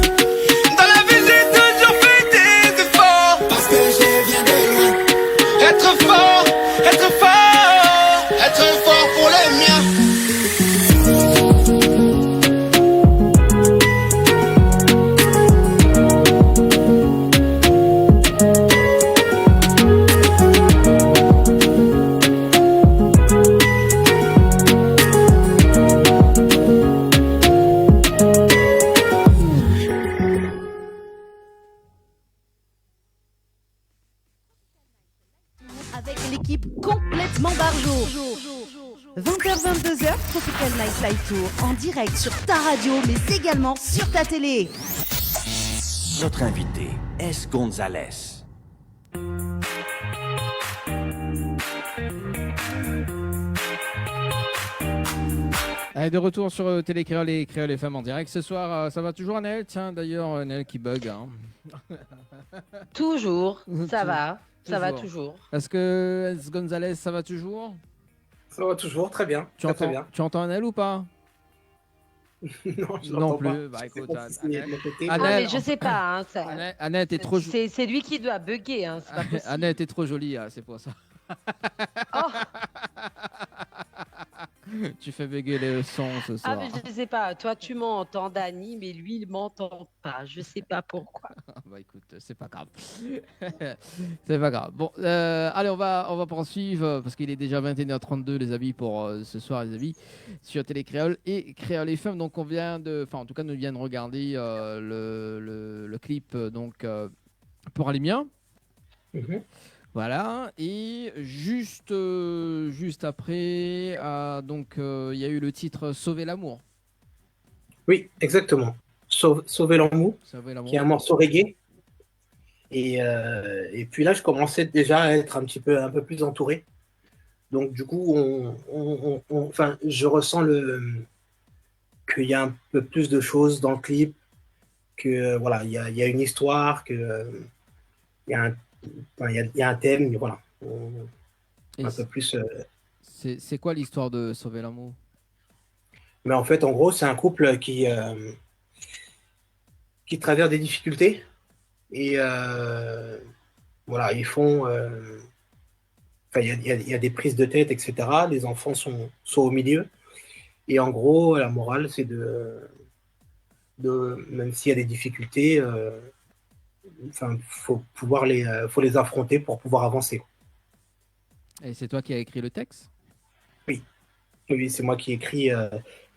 Dans la vie j'ai toujours fait des efforts, parce que je viens de loin. Être fort, être fort, être fort pour les miens. Avec l'équipe complètement barjo. 20h-22h, Tropical Night Live Tour en direct sur ta radio, mais également sur ta télé. Notre invité, S. Gonzalez. Allez, de retour sur Télé Créole et Créole FM en direct. Ce soir, ça va toujours, Annelle? Tiens, d'ailleurs, Annelle qui bug. Hein. Toujours, ça va. Ça va toujours. Est-ce que S. Gonzalez, ça va toujours? Ça va toujours, très bien. Très bien. Tu entends Annelle ou pas? Non, je Non l'entends plus. pas. Bah, Je sais écoute, pas si c'est de mon côté. Mais je sais pas. Hein, Annette est trop jolie. c'est lui qui doit bugger. Hein, c'est pas possible. Annette est trop jolie, c'est pour ça. Oh. Tu fais bugger le son ce soir. Mais je sais pas. Toi, tu m'entends, Dani, mais lui, il m'entend pas. Je sais pas pourquoi. Bah écoute, c'est pas grave. C'est pas grave. Bon, allez, on va poursuivre parce qu'il est déjà 21h32, les amis, pour ce soir, les amis, sur Télé Créole et Créole FM. Donc, on vient en tout cas, nous vient de regarder le clip donc pour Alimien. Voilà, et juste après, il y a eu le titre Sauver l'amour. Oui, exactement. Sauver l'amour, Sauver qui est un l'amour. morceau reggae. Et puis là, je commençais déjà à être un peu plus entouré. Donc du coup, enfin, je ressens qu'il y a un peu plus de choses dans le clip, que voilà, il y a une histoire, que il y a un, enfin, il y a un thème, mais voilà, Et un peu plus. c'est quoi l'histoire de Sauver l'amour? Mais en fait, en gros, c'est un couple qui traverse des difficultés et voilà, ils font. Enfin, il y a des prises de tête, etc. Les enfants sont au milieu. Et en gros, la morale, c'est même s'il y a des difficultés, enfin, faut les affronter pour pouvoir avancer. Et c'est toi qui as écrit le texte? Oui, oui, c'est moi qui écris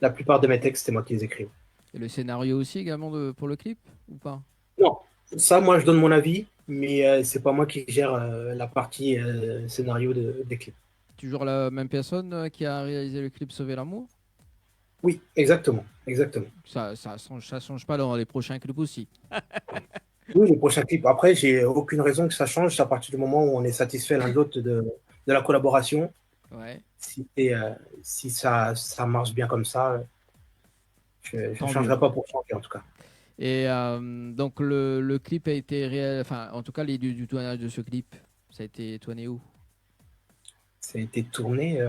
la plupart de mes textes, c'est moi qui les écris. Et le scénario aussi également pour le clip ou pas? Non, ça, moi, je donne mon avis, mais c'est pas moi qui gère la partie scénario des clips. Toujours la même personne qui a réalisé le clip Sauver l'amour? Oui, exactement, exactement. Ça change pas dans les prochains clips aussi. Oui, les prochains clips. Après, j'ai aucune raison que ça change à partir du moment où on est satisfait l'un de l'autre de la collaboration. Ouais, Si ça marche bien comme ça, je ne tant mieux. changerai pas pour changer en tout cas. Et donc le clip a été réel, enfin en tout cas les du tournage de ce clip, ça a été tourné où? Ça a été tourné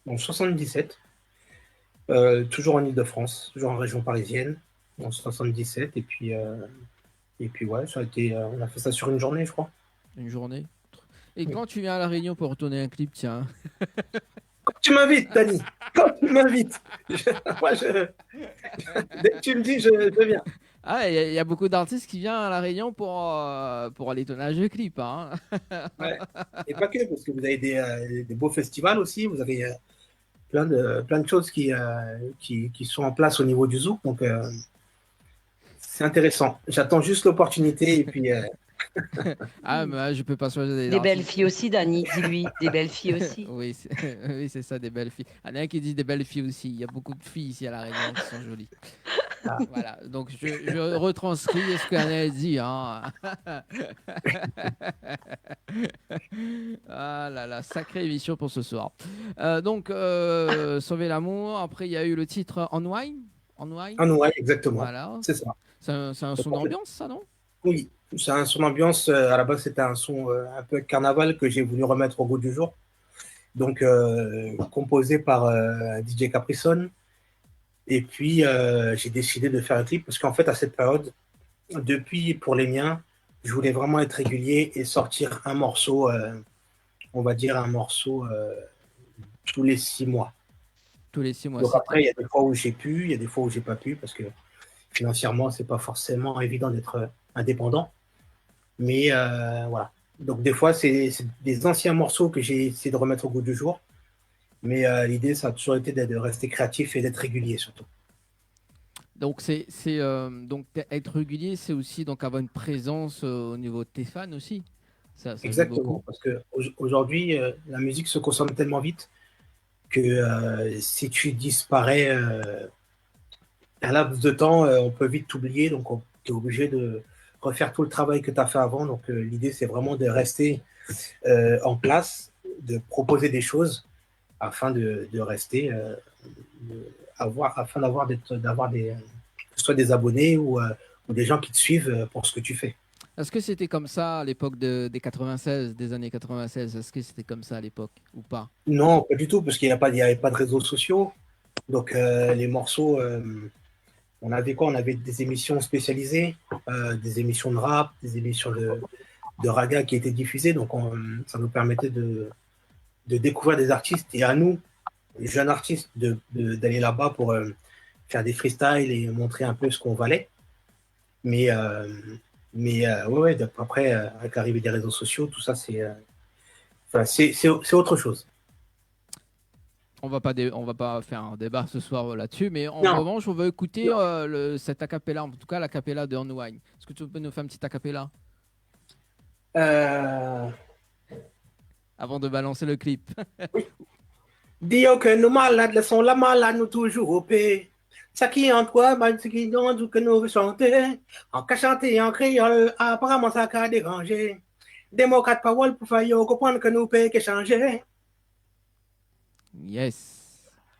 en 77, toujours en Île-de-France, toujours en région parisienne, en 77. Et puis ouais, ça a été, on a fait ça sur une journée, je crois. Une journée? Et Oui. quand tu viens à La Réunion pour tourner un clip, tiens. Quand tu m'invites, Dani, quand tu m'invites, dès que tu me dis, je viens. Ah, il y a beaucoup d'artistes qui viennent à La Réunion pour aller tourner de clip, hein. Ouais. Et pas que, parce que vous avez des beaux festivals aussi, vous avez plein de choses qui sont en place au niveau du Zouk. Donc, c'est intéressant. J'attends juste l'opportunité et puis. Ah, mais je peux pas choisir des Des belles artistes. filles aussi, Dani, dis-lui. Des belles filles aussi. Oui, oui, c'est ça, des belles filles. Il y en a un qui dit des belles filles aussi. Il y a beaucoup de filles ici à La Réunion qui sont jolies. Voilà, donc je retranscris ce qu'Anna dit. Hein. Ah là là, sacrée émission pour ce soir. Sauver l'amour. Après, il y a eu le titre On Wine. On Wine. Ah non, ouais, exactement. Voilà. C'est ça. C'est un Donc, son en fait, d'ambiance, ça, non? oui, c'est un son ambiance. À la base, c'était un son un peu carnaval que j'ai voulu remettre au goût du jour. Donc, composé par DJ Caprison. Et puis, j'ai décidé de faire un clip parce qu'en fait, à cette période, depuis pour les miens, je voulais vraiment être régulier et sortir un morceau, on va dire un morceau tous les 6 mois. Tous les 6 mois. Donc après, il y a des fois où j'ai pu, il y a des fois où j'ai pas pu parce que financièrement, c'est pas forcément évident d'être indépendant. Mais voilà. Donc des fois, c'est des anciens morceaux que j'ai essayé de remettre au goût du jour. Mais l'idée, ça a toujours été de rester créatif et d'être régulier surtout. Donc, donc être régulier, c'est aussi donc avoir une présence au niveau de tes fans aussi. Ça joue Exactement. beaucoup. Parce que aujourd'hui, la musique se consomme tellement vite que si tu disparais un laps de temps, on peut vite t'oublier. Donc, tu es obligé de refaire tout le travail que tu as fait avant. Donc, l'idée, c'est vraiment de rester en place, de proposer des choses afin de rester, afin d'avoir que ce soit des abonnés ou des gens qui te suivent pour ce que tu fais. Est-ce que c'était comme ça à l'époque des 96, des années 96? Est-ce que c'était comme ça à l'époque ou pas? Non, pas du tout, parce il y avait pas de réseaux sociaux. Donc, les morceaux, on avait quoi? On avait des émissions spécialisées, des émissions de rap, des émissions de raga qui étaient diffusées. Donc, ça nous permettait de découvrir des artistes et à nous, les jeunes artistes, d'aller là-bas pour faire des freestyles et montrer un peu ce qu'on valait. Mais, ouais, après, avec l'arrivée des réseaux sociaux, tout ça, c'est autre chose. On va pas faire un débat ce soir là-dessus, mais en Non. revanche, on va écouter cet acapella, en tout cas l'acapella de Unwind. Est-ce que tu peux nous faire un petit acapella? avant de balancer le clip. Disons que nous malades, laissons la malade, nous toujours au paix. Ça qui est en toi, ce qui nous que nous veut chanter. En qu'à chanter en créole, apparemment ça qu'a dérangé. Des mots, quatre paroles pour faire comprendre que nous payons que changer. Yes.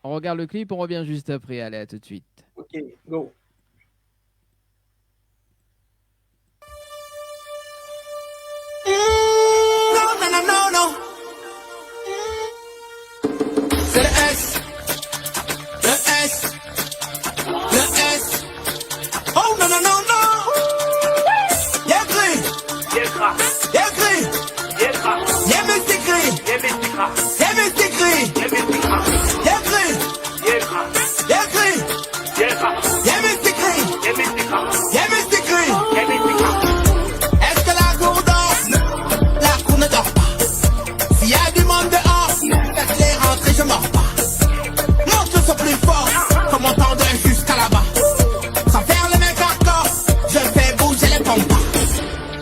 On regarde le clip, on revient juste après. Allez, à tout de suite. Ok, go. No. C'est le S. Oh no. Y'a gris. Y'a mystique gris. Est-ce que la cour dort? La cour ne dort pas. S'il y a du monde dehors, laisse-les rentrer, je mords pas. Monte le son plus fort, comme on tendrait jusqu'à là-bas. Sans faire le mec hardcore, je fais bouger les pompas.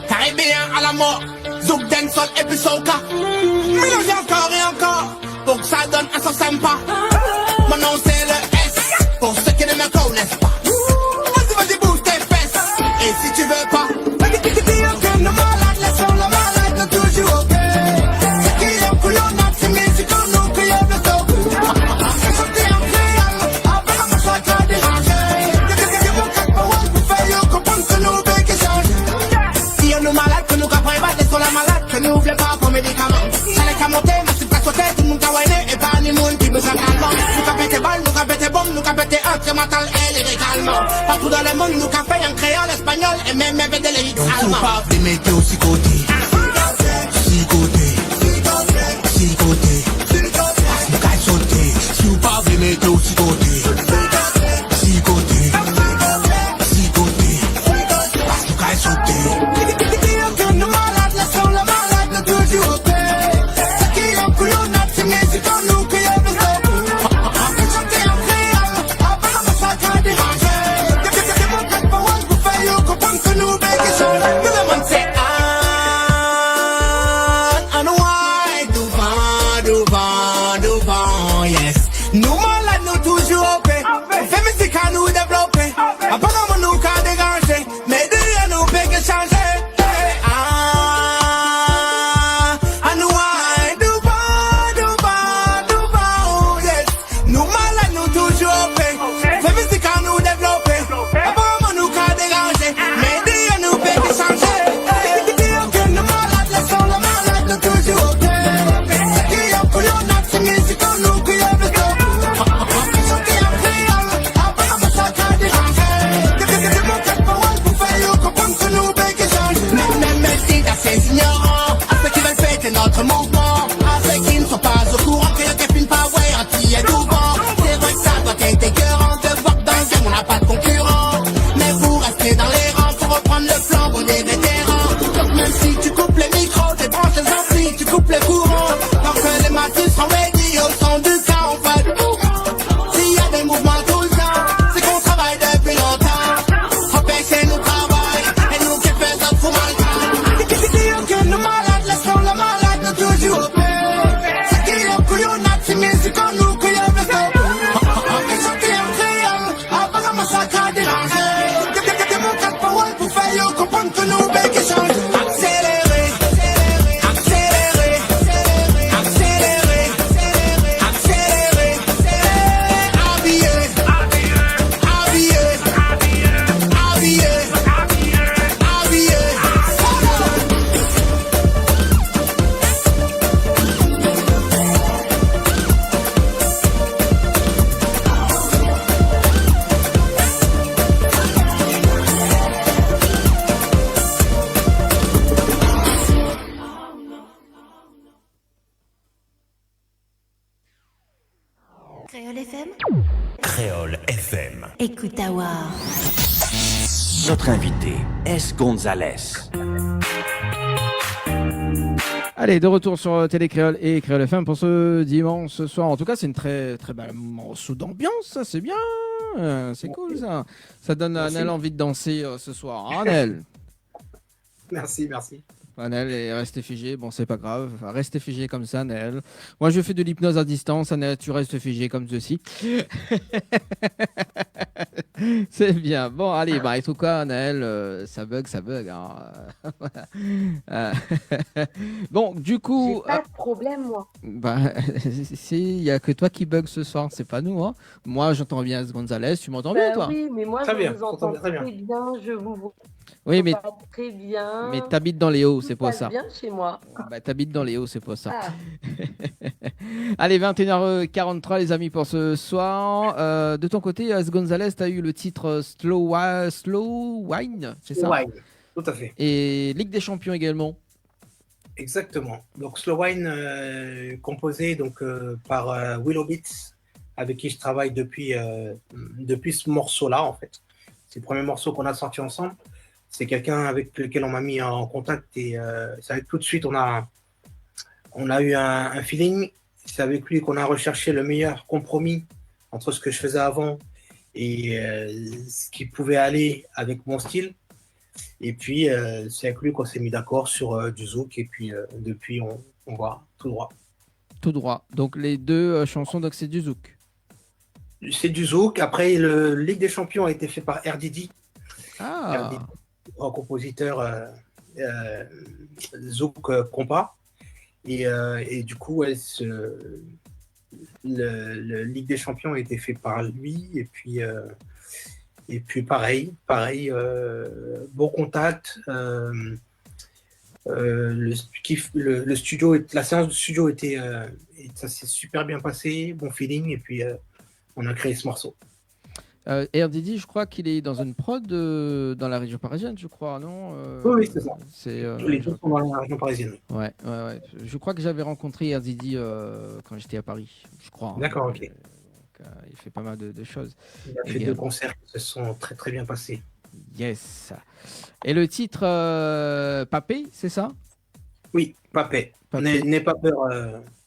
Caribéen à la mort, zouk, dancehall et puis soca. Mélange encore et encore, pour que ça donne un son sympa. Mon nom c'est le S, pour ceux qui ne me connaissent pas. Vas-y, bouge tes fesses, et si tu veux pas, dis-moi que nos malades, laissons la malade, nous toujours au cœur. C'est qui est couillonnade, c'est musique en nous, que y'a le top. Chanter en créole, apparemment ça t'a dérangé. Dis-moi quatre paroles pour faire comprendre que nous veut que change. Si on nous malade, que nous capons pas, laissons la malade, que nous voulons pas pour médicaments. Ça les camoter, mais c'est pas sauter, tout le monde a wainé, et pas ni monde qui besoin calmant. Nous capons tes balles, nous capons tes bombes, nous capons tes entre mental et lyricalement. Partout dans le monde, nous capons en créole, espagnol, et même des lyrics allemands. Donc, pas vous mettez aussi côté. Si côté. Parce que qu'à sauter. Si vous pas vous mettez aussi côté. Si côté. Parce que qu'à sauter. Dis-moi que nous malades, laissons la malade, nous toujours au paix. C'est qui est couillonnade, c'est musique en nous, que y'a le top. Chanter en créole, apparemment ça t'a dérangé. Dis-moi quatre paroles pour faire comprendre que nous bégaissons. Nous demandons c'est devant, yes. Nous malades, nous toujours au paix. On fait musique à nous développer. Apparemment nous qu'à déranger, mais derrière nous peut que changer. À nous devant, yes. Nous malades, nous toujours au paix. On fait musique à nous développer. Apparemment nous qu'à déranger, mais derrière nous peut que changer. Dis-moi que nous malades, laissons la malade, nous toujours au paix. C'est qui est couillonnade, c'est musique en nous, que y'a le top. Chanter en créole, apparemment ça t'a dérangé. Dis-moi quatre paroles pour faire comprendre que nous peut que changer. Mais c'est à ces ignorants, à ceux qui veulent fêter notre mouvement, à ceux qui ne sont pas au courant que le capine power anti est tout bon. C'est vrai que ça doit être écœurant de voir que dans le game on n'a pas de concurrent. Mais vous restez dans les rangs pour reprendre le flambeau des vétérans. Donc même si tu coupes les micros, tes branches les amplis, tu coupes les courants. Tant que les matus sont ready au son du cas, on va du courant. S'il y a des mouvements tout le temps, c'est qu'on travaille depuis longtemps. Empêchez nous travail, et nous qui faisons fou mal. Dis-moi que nous malades, laissons la malade, nous toujours au paix. C'est qui est couillonnade, c'est musique en nous, que y'a le top. Chanter en créole, apparemment ça t'a dérangé. Dis-moi quatre paroles pour faire comprendre que nous veut que change. Accélérer, habiller. Créole FM. Créole FM. Écoute Awa. Notre invité, S. Gonzalez. Allez, de retour sur Télé Créole et Créole FM pour ce dimanche soir. En tout cas, c'est une très très belle morceau d'ambiance, ça c'est bien. C'est cool ça. Ça donne à Nel envie de danser ce soir. Hein, Nel? Merci. Anel est resté figé. Bon, c'est pas grave. Enfin, restez figé comme ça, Anel. Moi, je fais de l'hypnose à distance. Anel, tu restes figé comme ceci. C'est bien. Bon, allez, bah, en tout cas, Anel, ça bug, hein. Voilà. Bon, du J'ai coup, pas de problème, moi. bah, il y a que toi qui bug ce soir, c'est pas nous, hein. Moi, j'entends bien Gonzalez. Tu m'entends bien, Bah toi? oui, mais moi, Très je bien, vous entends très bien. très bien. Je vous vois Oui, mais très bien. t'habites dans les hauts, Tout c'est pour passe ça. bien chez moi. Bah, t'habites dans les hauts, c'est pour ça. Ah, Allez, 21h43, les amis, pour ce soir. De ton côté, Gonzalez, tu as eu le titre Slow Wine, c'est ça? Ouais, tout à fait. Et Ligue des Champions également. Exactement. Donc Slow Wine, composé donc, par Willow Beats, avec qui je travaille depuis ce morceau-là, en fait. C'est le premier morceau qu'on a sorti ensemble. C'est quelqu'un avec lequel on m'a mis en contact et c'est avec tout de suite, on a eu un feeling. C'est avec lui qu'on a recherché le meilleur compromis entre ce que je faisais avant et ce qui pouvait aller avec mon style. Et puis, c'est avec lui qu'on s'est mis d'accord sur du zouk. Et puis, depuis, on va tout droit. Tout droit. Donc, les deux chansons, donc c'est du zouk. C'est du zouk. Après, le Ligue des Champions a été fait par RDD. Ah, RDD, grand compositeur zouk compas. Et du coup, ouais, le Ligue des Champions a été fait par lui. Et puis pareil, bon contact. Le studio, la séance de studio était, ça s'est super bien passé, bon feeling. Et puis on a créé ce morceau. RDD, je crois qu'il est dans une prod dans la région parisienne, je crois, non? Oui, c'est ça. C'est, Les deux sont dans la région parisienne. ouais. Je crois que j'avais rencontré RDD quand j'étais à Paris, je crois, hein. D'accord, ok. Donc, il fait pas mal de choses. Il a fait deux concerts qui se sont très très bien passés. Yes. Et le titre Papé, c'est ça? Oui, Papé. Papé. N'aie pas peur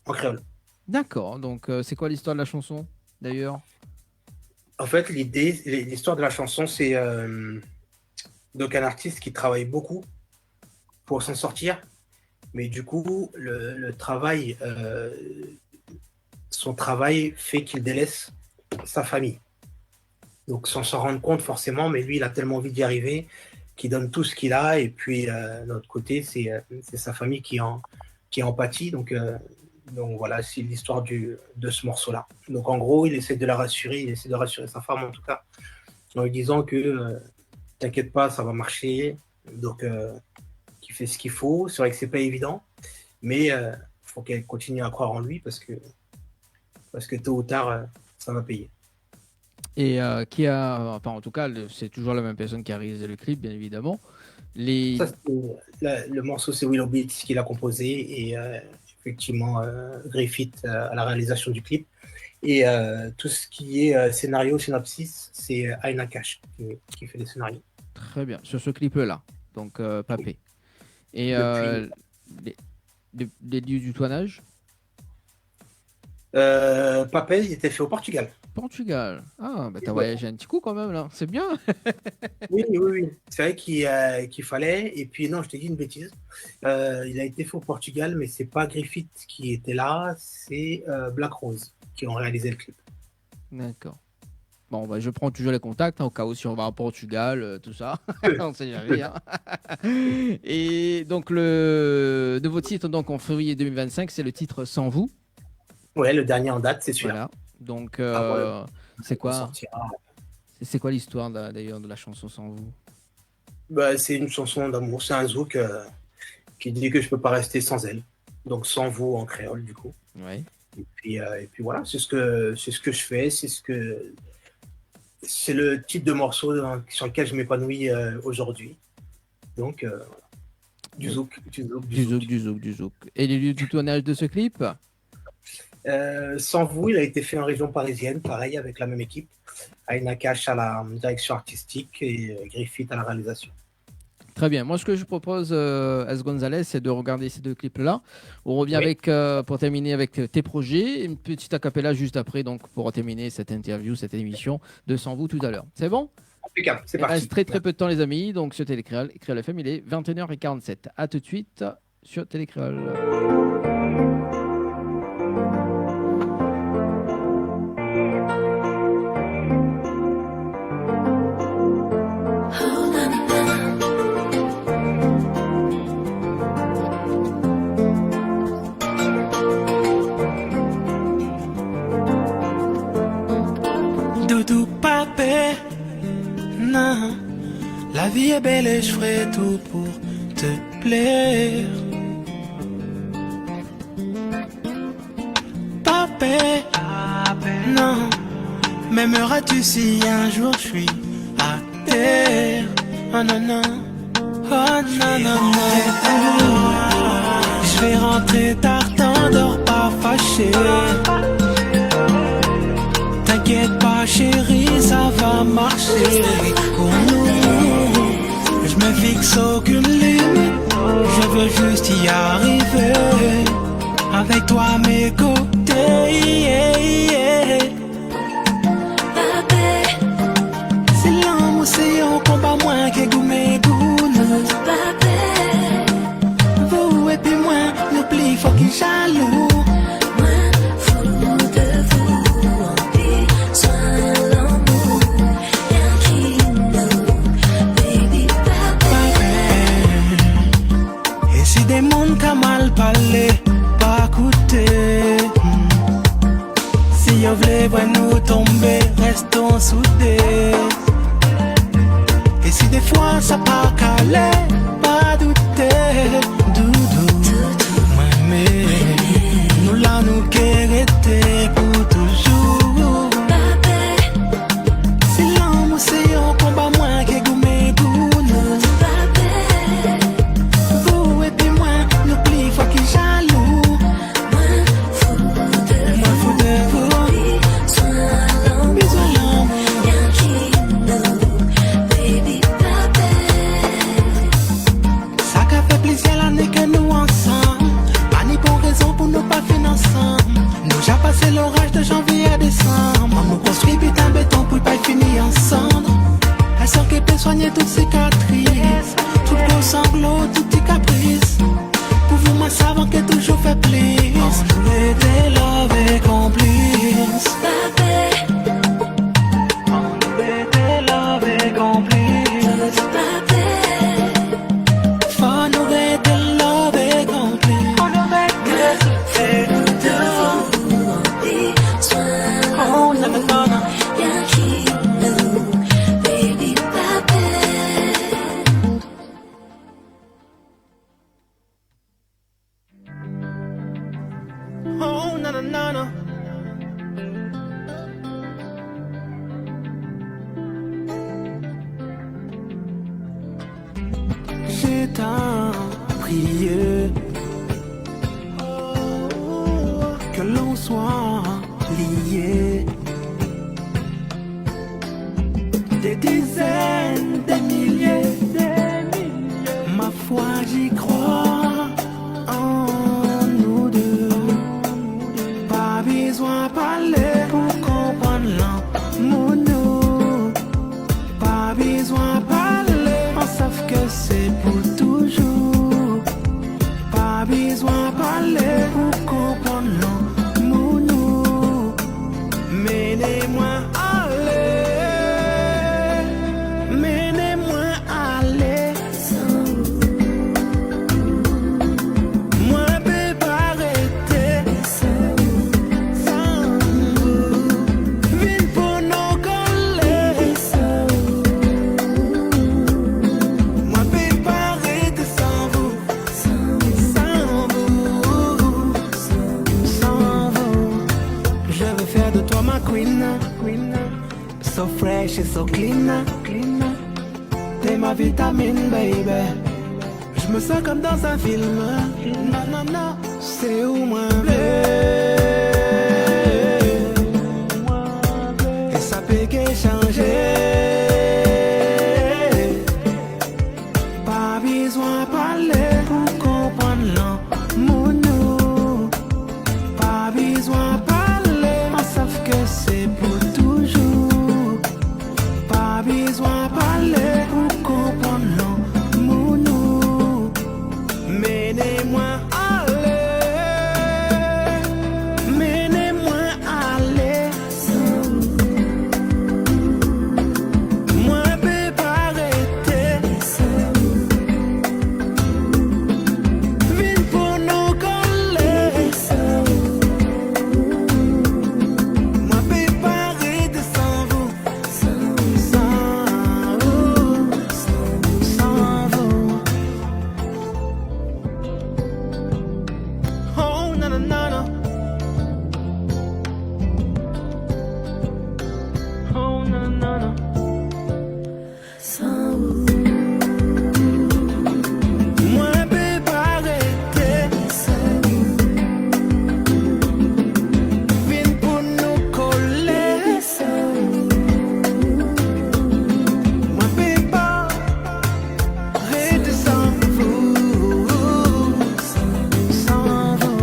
en créole. D'accord. Donc, c'est quoi l'histoire de la chanson, d'ailleurs? En fait, l'histoire de la chanson, c'est donc un artiste qui travaille beaucoup pour s'en sortir, mais du coup, le travail, son travail fait qu'il délaisse sa famille. Donc, sans s'en rendre compte forcément, mais lui, il a tellement envie d'y arriver qu'il donne tout ce qu'il a, et puis de l'autre côté, c'est sa famille qui en pâtit. Donc voilà, c'est l'histoire de ce morceau-là. Donc en gros, il essaie de la rassurer, il essaie de rassurer sa femme en tout cas, en lui disant que t'inquiète pas, ça va marcher. Donc qu'il fait ce qu'il faut. C'est vrai que c'est pas évident, mais faut qu'elle continue à croire en lui parce que tôt ou tard, ça va payer. Et enfin, en tout cas, c'est toujours la même personne qui a réalisé le clip, bien évidemment. Ça, le morceau, c'est Willow Beats qui l'a composé et effectivement Griffith à la réalisation du clip. Et tout ce qui est scénario, synopsis, c'est Aina Cash qui fait les scénarios. Très bien, sur ce clip-là, donc Papé. Et les lieux du tournage? Papé, il était fait au Portugal. Portugal. Ah, bah t'as voyagé un petit coup quand même là, c'est bien. Oui. C'est vrai qu'il fallait. Et puis non, je te dis une bêtise. Il a été fait au Portugal, mais c'est pas Griffith qui était là, c'est Black Rose qui ont réalisé le clip. D'accord. Bon, bah, je prends toujours les contacts, hein, au cas où si on va au Portugal, tout ça. On sait jamais. Hein. Et donc le nouveau titre donc en février 2025, c'est le titre Sans vous. Ouais, le dernier en date, c'est celui-là. Voilà. Donc c'est On quoi? sortira. C'est quoi l'histoire d'ailleurs de la chanson Sans vous? Bah, c'est une chanson d'amour, c'est un zouk qui dit que je peux pas rester sans elle. Donc sans vous en créole du coup. Ouais. Et puis voilà, c'est ce que je fais, c'est le type de morceau sur lequel je m'épanouis aujourd'hui. Donc du zouk. Et les lieux du tournage de ce clip? Sans vous, il a été fait en région parisienne, pareil avec la même équipe. Aina Cash à la direction artistique et Griffith à la réalisation. Très bien. Moi, ce que je propose à Gonzalez, c'est de regarder ces deux clips-là. On revient avec, pour terminer avec tes projets, une petite acapella juste après, donc pour terminer cette interview, cette émission de Sans vous tout à l'heure. C'est bon? Impeccable, c'est Il parti. reste très peu de temps, les amis. Donc, sur Télécréole, Créole FM, il est 21h47. À tout de suite sur Télécréole. Doudou papé, non, la vie est belle et je ferai tout pour te plaire. Papé, non, m'aimeras-tu si un jour je suis à terre? Oh non, non, oh non, non, non. Je vais rentrer tard, t'endors pas fâché. T'inquiète pas chérie, ça va marcher pour nous. Je me fixe aucune limite, je veux juste y arriver. Avec toi à mes côtés, yeah, yeah. C'est l'homme, c'est un combat moins que goumé goune. Vous et puis moi, n'oublie, faut qu'il jaloux. Des mondes qui mal parlé, pas coûter. Si on voulait voir nous tomber, restons soudés. Et si des fois ça pas calé, pas douter. Doudou, mais nous là nous quériter pour toujours. Si l'homme ou c'est un combat moins que goumé goune. Faut qu'il jaloux. Moi fou de vous. Bisous l'amour. Baby papé. Ça qu'a fait plaisir l'année que nous ensemble. Pas ni pour raison pour nous pas finir ensemble. Nous j'ai passé l'orage de janvier à décembre. On nous construit putain béton pour pas finir ensemble. Elle sort qu'elle peut soigner toutes cicatrices. Tout gros sanglot, tout tes caprices. Pour vous, moi, savant que toujours fait plus. On voulait des love et complices. On voulait des love et complices. On aurait des love et complices. On aurait que oh, non, non, non, non. Oh, no, no, no, no. J'ai tant prié que l'on soit liés. Des dizaines, des milliers, ma foi j'y crois en nous deux. Pas besoin de parler pour comprendre l'amour nous. Pas besoin de parler, on sait que c'est pour toujours. Pas besoin de parler pour comprendre l'amour nous. Menez-moi aller. Menez-moi aller. Moi peux pas arrêter sans vous. Vine pour nous coller. Moi peux pas arrêter sans vous. Sans vous. Sans vous. Je veux faire de toi ma queen. So fresh et so clean. T'es ma vitamine, baby. Je me sens comme dans un film. Non, non, non, c'est où moi et ça peut que changer. Pas besoin de parler pour comprendre l'amour nous. Pas besoin de parler, on sait que c'est pour toujours. Pas besoin de na na na na. Oh na na na. Moi peux pas arrêter. Vin pour nous coller. Moi peux pas arrêter sans vous. Sans vous. Sans vous.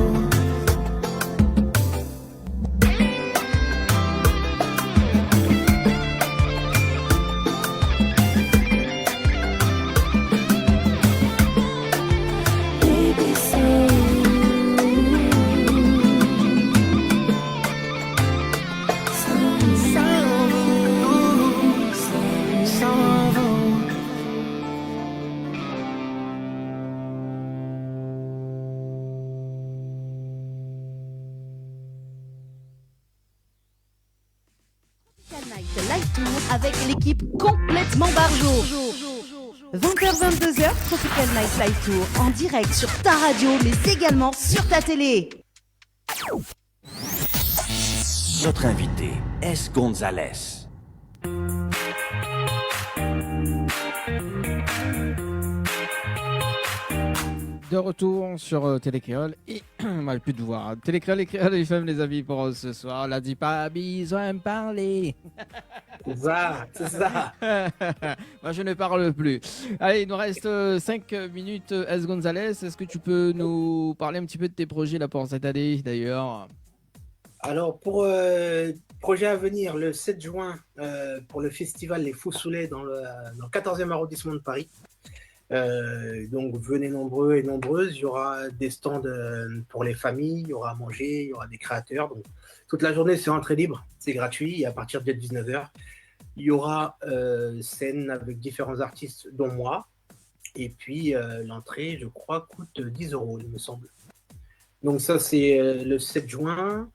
Tropical Night Live Tour avec l'équipe complètement barjo. 20h-22h, Tropical Night Live Tour en direct sur ta radio mais également sur ta télé. Notre invité, S. Gonzalez. De retour sur Télécréole et mal plus de voir. Télécréole et Créole FM les amis pour ce soir. On l'a dit pas besoin de parler. C'est ça, c'est ça. Moi je ne parle plus. Allez, il nous reste 5 minutes. S. Gonzalez, est-ce que tu peux nous parler un petit peu de tes projets là pour cette année d'ailleurs? Alors, pour projet à venir, le 7 juin, pour le festival Les Fous Soulets dans le 14e arrondissement de Paris. Donc, venez nombreux et nombreuses. Il y aura des stands pour les familles, il y aura à manger, il y aura des créateurs. Donc, toute la journée, c'est entrée libre, c'est gratuit. Et à partir de 19h, il y aura scène avec différents artistes, dont moi. Et puis, l'entrée, je crois, coûte 10 €, il me semble. Donc, ça, c'est le 7 juin.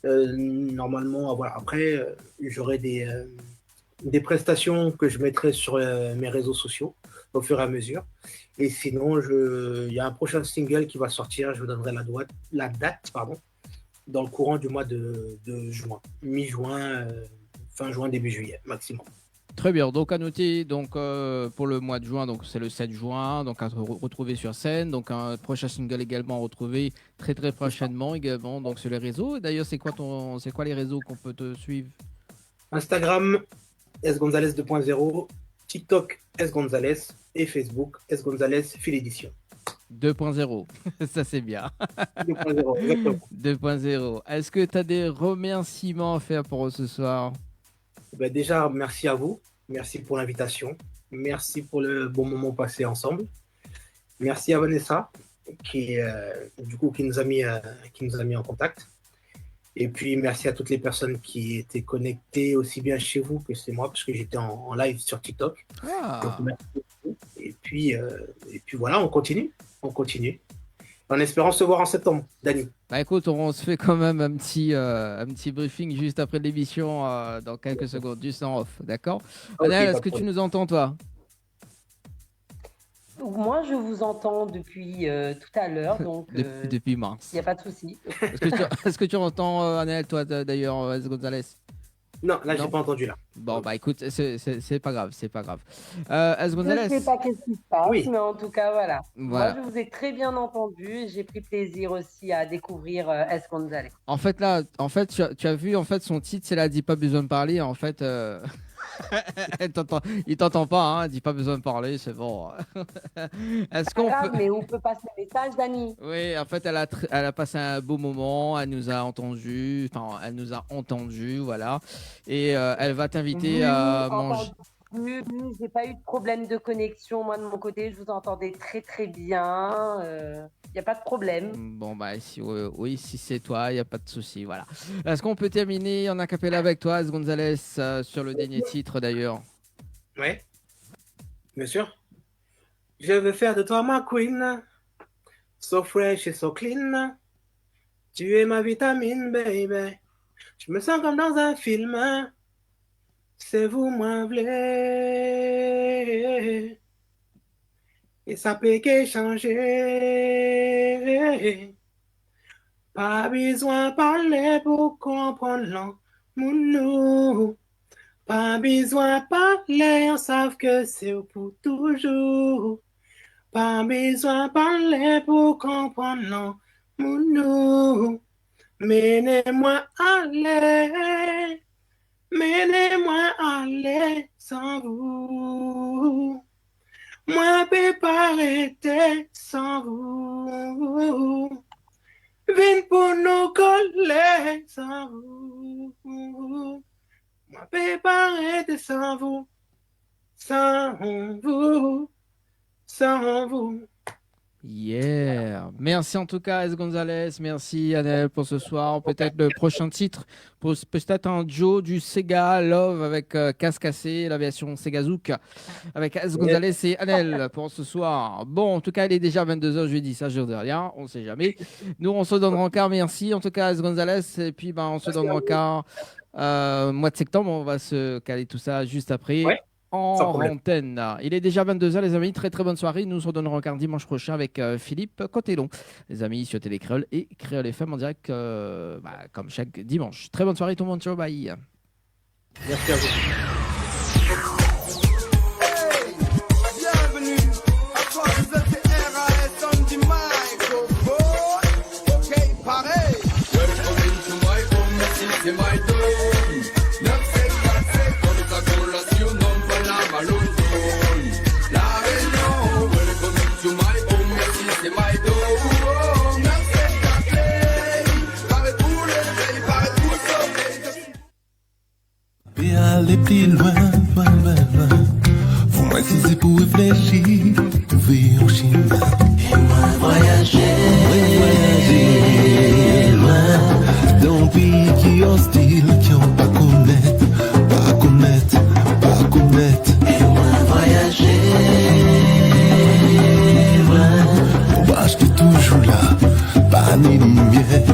Normalement, voilà. Après, j'aurai des prestations que je mettrai sur mes réseaux sociaux au fur et à mesure. Et sinon, il y a un prochain single qui va sortir. Je vous donnerai la date, dans le courant du mois de juin. Mi-juin, fin juin, début juillet, maximum. Très bien, donc à noter donc, pour le mois de juin, donc c'est le 7 juin, donc à retrouver sur scène, donc un prochain single également à retrouver très très prochainement également donc sur les réseaux. Et d'ailleurs, c'est quoi les réseaux qu'on peut te suivre? Instagram, sgonzalez 2.0, TikTok, sgonzalez et Facebook, sgonzalez fil édition. 2.0, ça c'est bien. 2.0, exactement. 2.0. Est-ce que tu as des remerciements à faire pour ce soir? Ben déjà, merci à vous. Merci pour l'invitation. Merci pour le bon moment passé ensemble. Merci à Vanessa qui nous a mis en contact. Et puis merci à toutes les personnes qui étaient connectées aussi bien chez vous que chez moi parce que j'étais en live sur TikTok. Ah. Donc, merci beaucoup. Et puis voilà, on continue. En espérant se voir en septembre, Dani. Bah écoute, on se fait quand même un petit briefing juste après l'émission dans quelques secondes, du sang off, d'accord? Ok, Anel, pas est-ce de que tu problème. nous entends toi? Moi, je vous entends depuis tout à l'heure, donc il Depuis mars. n'y a pas de souci. Est-ce que tu entends Anel, toi d'ailleurs, S. Gonzalez? Non, là, j'ai Non. pas entendu là. Bon, bah écoute, c'est pas grave, c'est pas grave. S. Je Gonzalez? ne sais pas qu'est-ce qui se passe, Oui. mais en tout cas, voilà. Voilà. Moi, je vous ai très bien entendu et j'ai pris plaisir aussi à découvrir S. Gonzalez. En fait, là, tu as vu, en fait, son titre, c'est là, dit pas besoin de parler. En fait, il t'entend pas, hein, dit pas besoin de parler, c'est bon. Est-ce qu'on Grave, peut. mais on peut passer le message, Dani. Oui, en fait, elle a passé un beau moment, elle nous a entendu, voilà. Et elle va t'inviter à manger. J'ai pas eu de problème de connexion, moi, de mon côté. Je vous entendais très, très bien. Il n'y a pas de problème. Bon, bah, oui, si c'est toi, il n'y a pas de souci, voilà. Est-ce qu'on peut terminer en acapella avec toi, S. Gonzalez, sur le dernier titre d'ailleurs? Ouais, bien sûr. Je veux faire de toi ma queen, so fresh et so clean. Tu es ma vitamine, baby. Je me sens comme dans un film. C'est vous, moi, v'lez. Et ça peut que changer. Pas besoin de parler pour comprendre l'amour. Pas besoin de parler, on savent que c'est pour toujours. Pas besoin de parler pour comprendre l'amour. Menez-moi aller, menez-moi aller sans vous. Moi, peux pas arrêter sans vous. Viens pour nous coller sans vous. Moi, peux pas arrêter sans vous. Sans vous. Sans vous. Yeah. Merci en tout cas, S. Gonzalez. Merci, Annelle, pour ce soir. Peut-être le prochain titre, peut-être un duo du Sega Love avec Casse Cassé, la version Sega Zouk, avec S. Gonzalez et Annelle pour ce soir. Bon, en tout cas, il est déjà 22h, je lui dis ça, je ne dis rien, on ne sait jamais. Nous, on se donne rencard, merci en tout cas, S. Gonzalez. Et puis, on se donne rencard mois de septembre, on va se caler tout ça juste après. Ouais. En antenne. Il est déjà 22h, les amis. Très très bonne soirée. Nous nous redonnerons encore dimanche prochain avec Philippe Cotellon, les amis, sur Télé Créole et Créole FM en direct, comme chaque dimanche. Très bonne soirée, tout le monde. Ciao, bye. Merci à vous. Bienvenue à toi, vous êtes RAS on the microphone. Ok, pareil. Welcome into my home, merci, c'est my dome. 974, comme ta collation. La Réunion, welcome to my home, merci, c'est my dome. Merci, paraît tout le pays, paraît tout sommeil. Et aller plus loin, loin, loin, loin. Faut-moi si c'est pour réfléchir, trouver un chemin. Et moi voyager loin, dans un pays qui est hostile, qui on pas connaître, pas connaître, pas connaître. Et moi voyager loin, pour acheter toujours là, pas ni lumière.